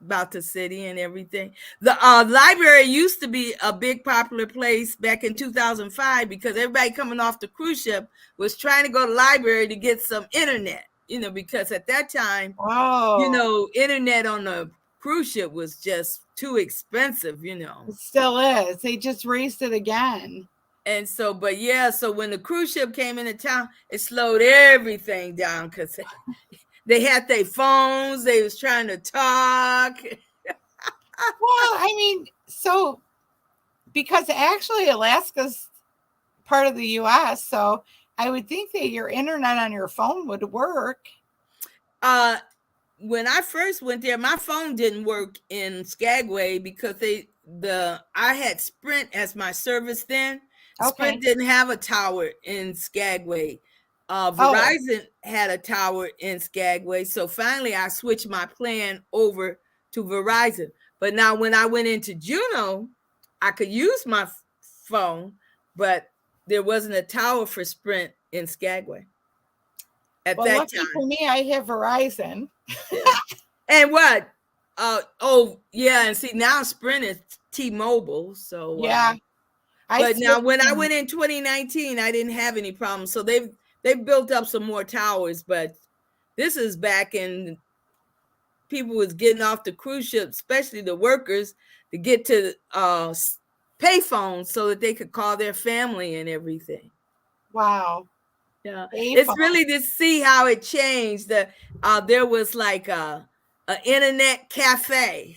about the city and everything. The library used to be a big popular place back in 2005 because everybody coming off the cruise ship was trying to go to the library to get some internet, because at that time, internet on the cruise ship was just too expensive, It still is. They just raised it again. And so, but yeah, so when the cruise ship came into town, it slowed everything down because they had their phones. They was trying to talk. Well, I mean, so because actually Alaska's part of the U.S., so I would think that your internet on your phone would work. When I first went there, my phone didn't work in Skagway because I had Sprint as my service then. Okay. Sprint didn't have a tower in Skagway. Verizon had a tower in Skagway. So finally I switched my plan over to Verizon. But now when I went into Juneau, I could use my phone, but there wasn't a tower for Sprint in Skagway at that lucky time. For me, I have Verizon. Yeah. And what? And see, now Sprint is T-Mobile. So yeah. But now when I went in 2019, I didn't have any problems. So they've built up some more towers, but this is back in people was getting off the cruise ship, especially the workers, to get to pay phones so that they could call their family and everything. Wow. Yeah. It's really to see how it changed. There was like an internet cafe.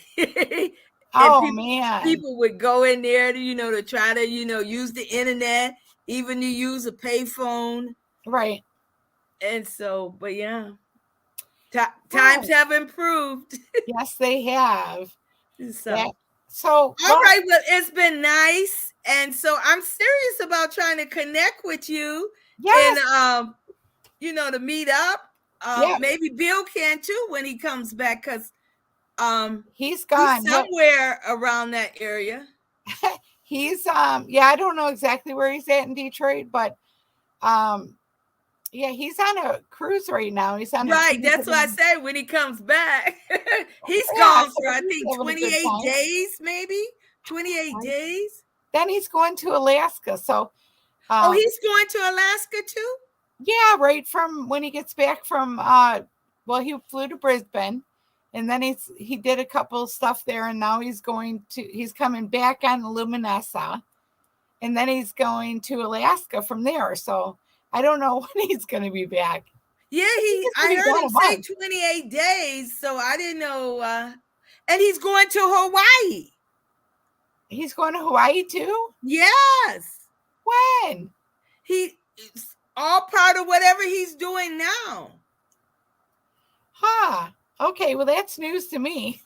People would go in there to, to try to, use the internet, even to use a payphone. Right. And so, but yeah, times have improved. Yes, they have. So all right. Well, it's been nice. And so I'm serious about trying to connect with you. Yes. And, to meet up. Maybe Bill can too when he comes back, because he's gone somewhere around that area. He's I don't know exactly where he's at in Detroit, but he's on a cruise right now. He's on that's what I said. When he comes back, he's gone for I think 28 days, maybe 28 days. then he's going to Alaska. So, Oh, he's going to Alaska too? yeah, right from when he gets back from, well, he flew to Brisbane, and then he did a couple of stuff there, and now he's coming back on Luminessa, and then he's going to Alaska from there. So I don't know when he's going to be back. Yeah, I heard him say 28 days, so I didn't know. And he's going to Hawaii. He's going to Hawaii too? Yes. When? It's all part of whatever he's doing now. Huh. Okay, well, that's news to me.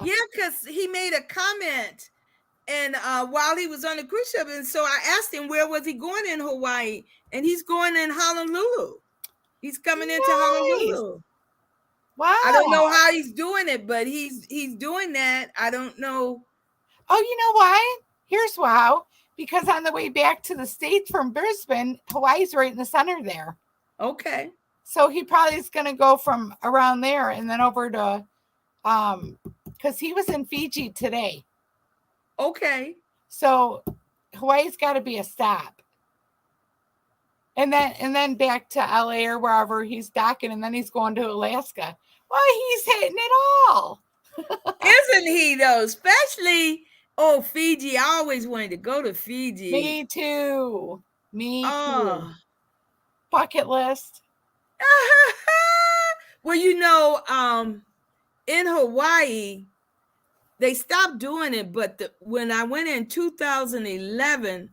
Yeah, because he made a comment and while he was on the cruise ship, and so I asked him where was he going in Hawaii, and he's going in Honolulu. He's coming into Honolulu. Wow. I don't know how he's doing it, but he's doing that. I don't know. Oh, you know why? Here's how. Because on the way back to the States from Brisbane, Hawaii's right in the center there. Okay. So he probably is going to go from around there and then over to, because he was in Fiji today. Okay. So Hawaii's got to be a stop. And then back to LA or wherever he's docking, and then he's going to Alaska. Well, he's hitting it all. Isn't he though? Especially, Fiji. I always wanted to go to Fiji. Me too. Too. Bucket list. Well, in Hawaii, they stopped doing it, but when I went in 2011,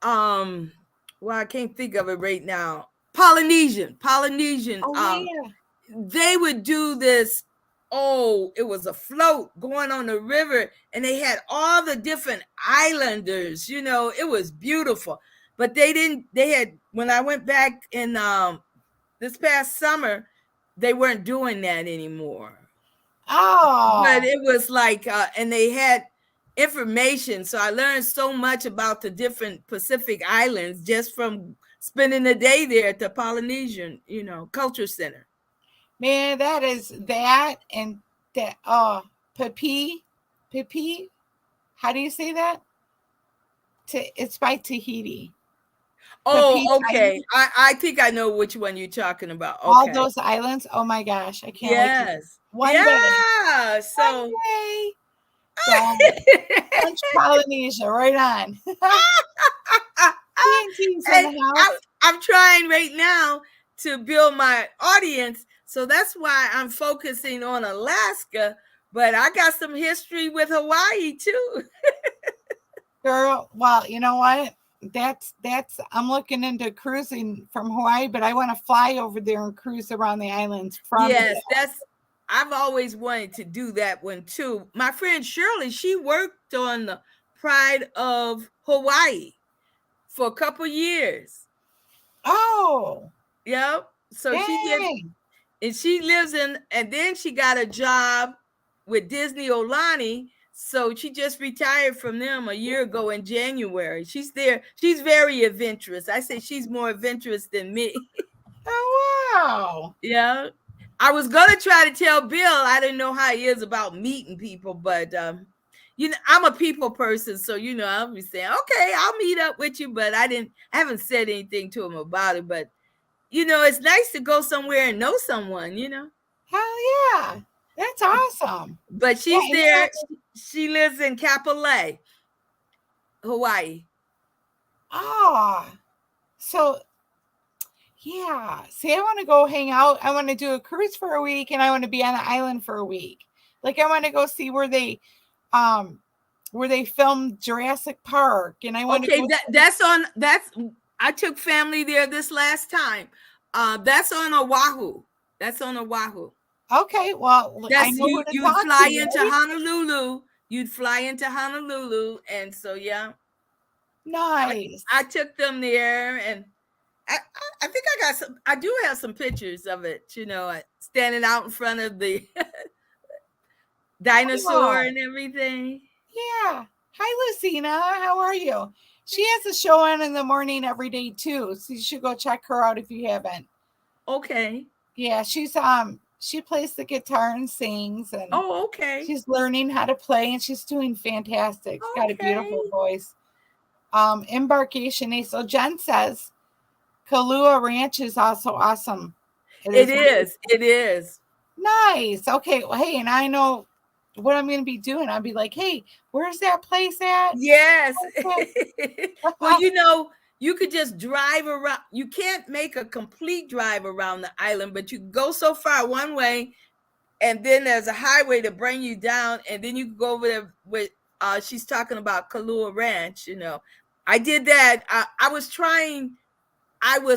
I can't think of it right now. Polynesian. Oh, yeah. They would do this. It was a float going on the river, and they had all the different islanders. It was beautiful. But when I went back in this past summer, they weren't doing that anymore. Oh. But it was like, and they had information. So I learned so much about the different Pacific islands just from spending the day there at the Polynesian, Culture Center. Man, that and that. Oh, Papi. How do you say that? It's by Tahiti. Oh, okay. I think I know which one you're talking about. Okay. All those islands. Oh my gosh, I can't wait. One day. So. One day. Polynesia, right on. I'm trying right now to build my audience, so that's why I'm focusing on Alaska. But I got some history with Hawaii too. Girl, well, you know what? That's I'm looking into cruising from Hawaii, but I want to fly over there and cruise around the islands from there. I've always wanted to do that one too. My friend Shirley, she worked on the Pride of Hawaii for a couple years. Oh. Yep. So dang. She did, and she lives and then she got a job with Disney Olani. So she just retired from them a year ago in January. She's there. She's very adventurous. I say she's more adventurous than me. Oh, wow. Yeah. I was going to try to tell Bill, I didn't know how he is about meeting people, but, I'm a people person. So, I'll be saying, okay, I'll meet up with you, but I haven't said anything to him about it. But, it's nice to go somewhere and know someone, Hell yeah. That's awesome. But she's there. She lives in Kapolei, Hawaii. Oh, so yeah. See, I want to go hang out. I want to do a cruise for a week, and I want to be on the island for a week. Like I want to go see where they filmed Jurassic Park, and I want to go. I took family there this last time. That's on Oahu. Okay, well, I know you fly into Honolulu. You'd fly into Honolulu, and so yeah. Nice. I took them there, and I think I do have some pictures of it, standing out in front of the dinosaur and everything. Yeah. Hi, Lucina. How are you? She has a show on in the morning every day too, so you should go check her out if you haven't. Okay. Yeah, she plays the guitar and sings, and okay. She's learning how to play, and she's doing fantastic. She's got a beautiful voice. Embarkation Day. So Jen says Kahlua Ranch is also awesome. It is. It is. Nice. Okay. Well, hey, and I know what I'm going to be doing. I'll be like, hey, where's that place at? Yes. Okay. Well, you could just drive around. You can't make a complete drive around the island, but you go so far one way, and then there's a highway to bring you down, and then you can go over there with she's talking about Kahlua Ranch. I did that. I was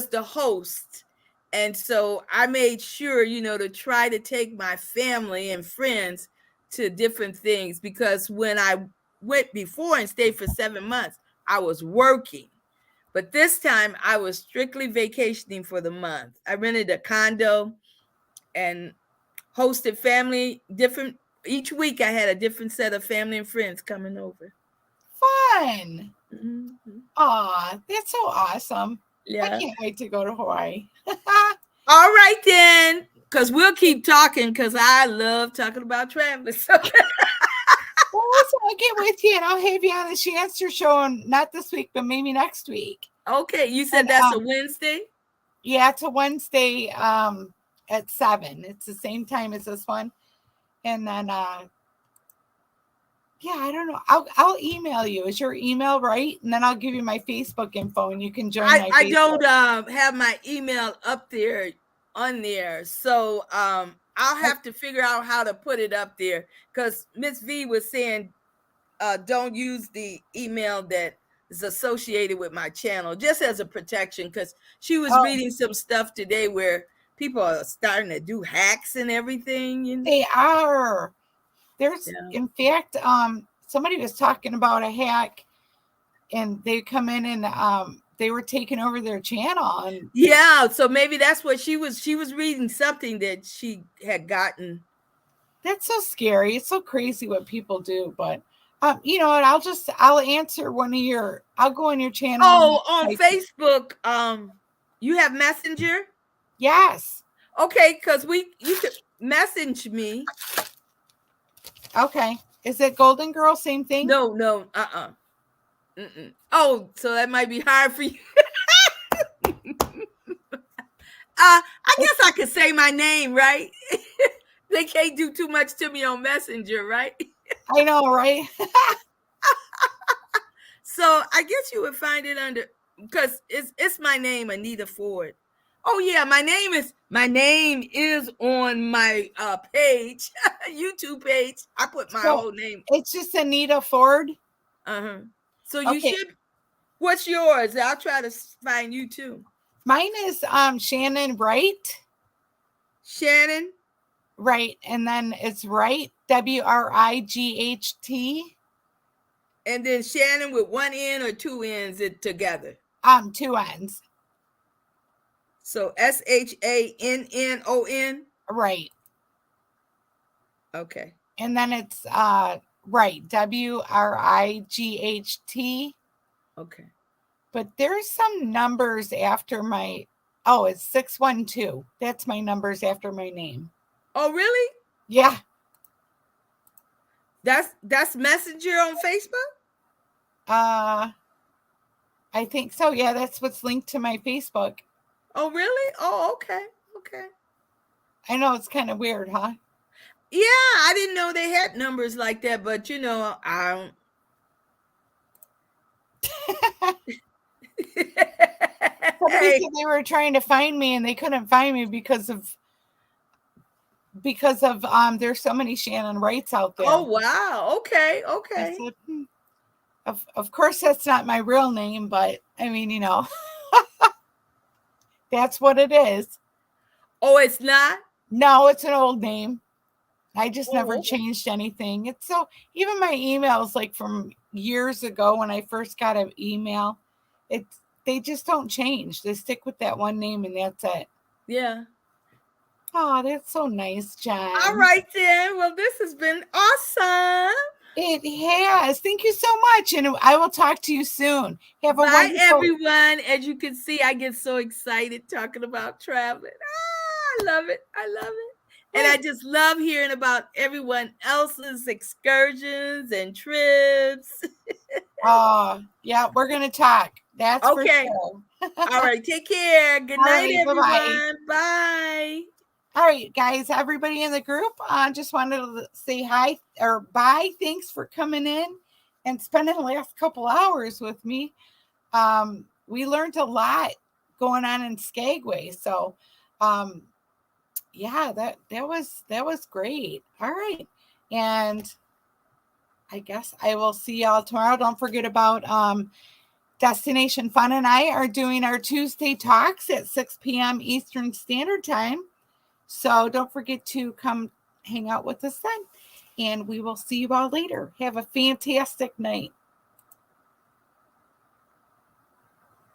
the host, and so I made sure to try to take my family and friends to different things, because when I went before and stayed for 7 months, I was working. But this time I was strictly vacationing for the month. I rented a condo and hosted family different. Each week I had a different set of family and friends coming over. Fun. Mm-hmm. Aw, that's so awesome. Yeah. I can't wait to go to Hawaii. All right then, because we'll keep talking, because I love talking about traveling. So. Well, listen, I'll get with you and I'll have you on the Shanster show, and not this week, but maybe next week. Okay, you said that's a Wednesday? Yeah, it's a Wednesday at 7. It's the same time as this one. And then yeah, I don't know. I'll email you. Is your email right? And then I'll give you my Facebook info and you can join my I Facebook. don't have my email up there on there. So I'll have to figure out how to put it up there, because Miss V was saying don't use the email that is associated with my channel, just as a protection, because she was reading some stuff today where people are starting to do hacks and everything. They are. There's in fact somebody was talking about a hack, and they come in and they were taking over their channel. And yeah, so maybe that's what she was reading, something that she had gotten. That's so scary. It's so crazy what people do. But you know what? I'll answer I'll go on your channel. Oh, on Facebook, you have Messenger? Yes. Okay, because you could message me. Okay. Is it Golden Girl? Same thing? No. Oh, so that might be hard for you. I guess I could say my name, right? They can't do too much to me on Messenger, right? I know, right? So I guess you would find it under, because it's my name, Anita Ford. Oh yeah, my name is on my page, YouTube page. I put my whole name. It's just Anita Ford. So you should. What's yours? I'll try to find you too. Mine is Shannon Wright. Shannon Wright, and then it's Wright, WRIGHT. And then Shannon with one N or two N's together? 2 N's. So SHANNON. Right. Okay. And then it's Wright, WRIGHT. Okay. But there's some numbers after it's 612. That's my numbers after my name. Oh, really? Yeah. That's Messenger on Facebook? I think so. Yeah, that's what's linked to my Facebook. Oh, really? Oh, okay. Okay. I know, it's kind of weird, huh? Yeah, I didn't know they had numbers like that, but I Somebody said they were trying to find me and they couldn't find me because of there's so many Shannon Wrights out there. Oh wow. Okay. I said, of course that's not my real name, but I mean, that's what it is. Oh, it's not? No, it's an old name. I just never changed anything. It's so, even my emails, like from years ago when I first got an email, they just don't change. They stick with that one name and that's it. Yeah. Oh, that's so nice, Jen. All right then. Well, this has been awesome. It has. Thank you so much. And I will talk to you soon. Have a Bye, everyone. As you can see, I get so excited talking about traveling. I love it. And I just love hearing about everyone else's excursions and trips. Oh, yeah, we're gonna talk. That's Okay. for sure. All right. Take care. Good All night, right, bye-bye. everyone. Bye. All right, guys, everybody in the group, just wanted to say hi or bye. Thanks for coming in and spending the last couple hours with me. We learned a lot going on in Skagway. So, yeah, that was great. All right. And I guess I will see y'all tomorrow. Don't forget about Destination Fun and I are doing our Tuesday talks at 6 p.m. Eastern Standard Time. So don't forget to come hang out with us then. And we will see you all later. Have a fantastic night.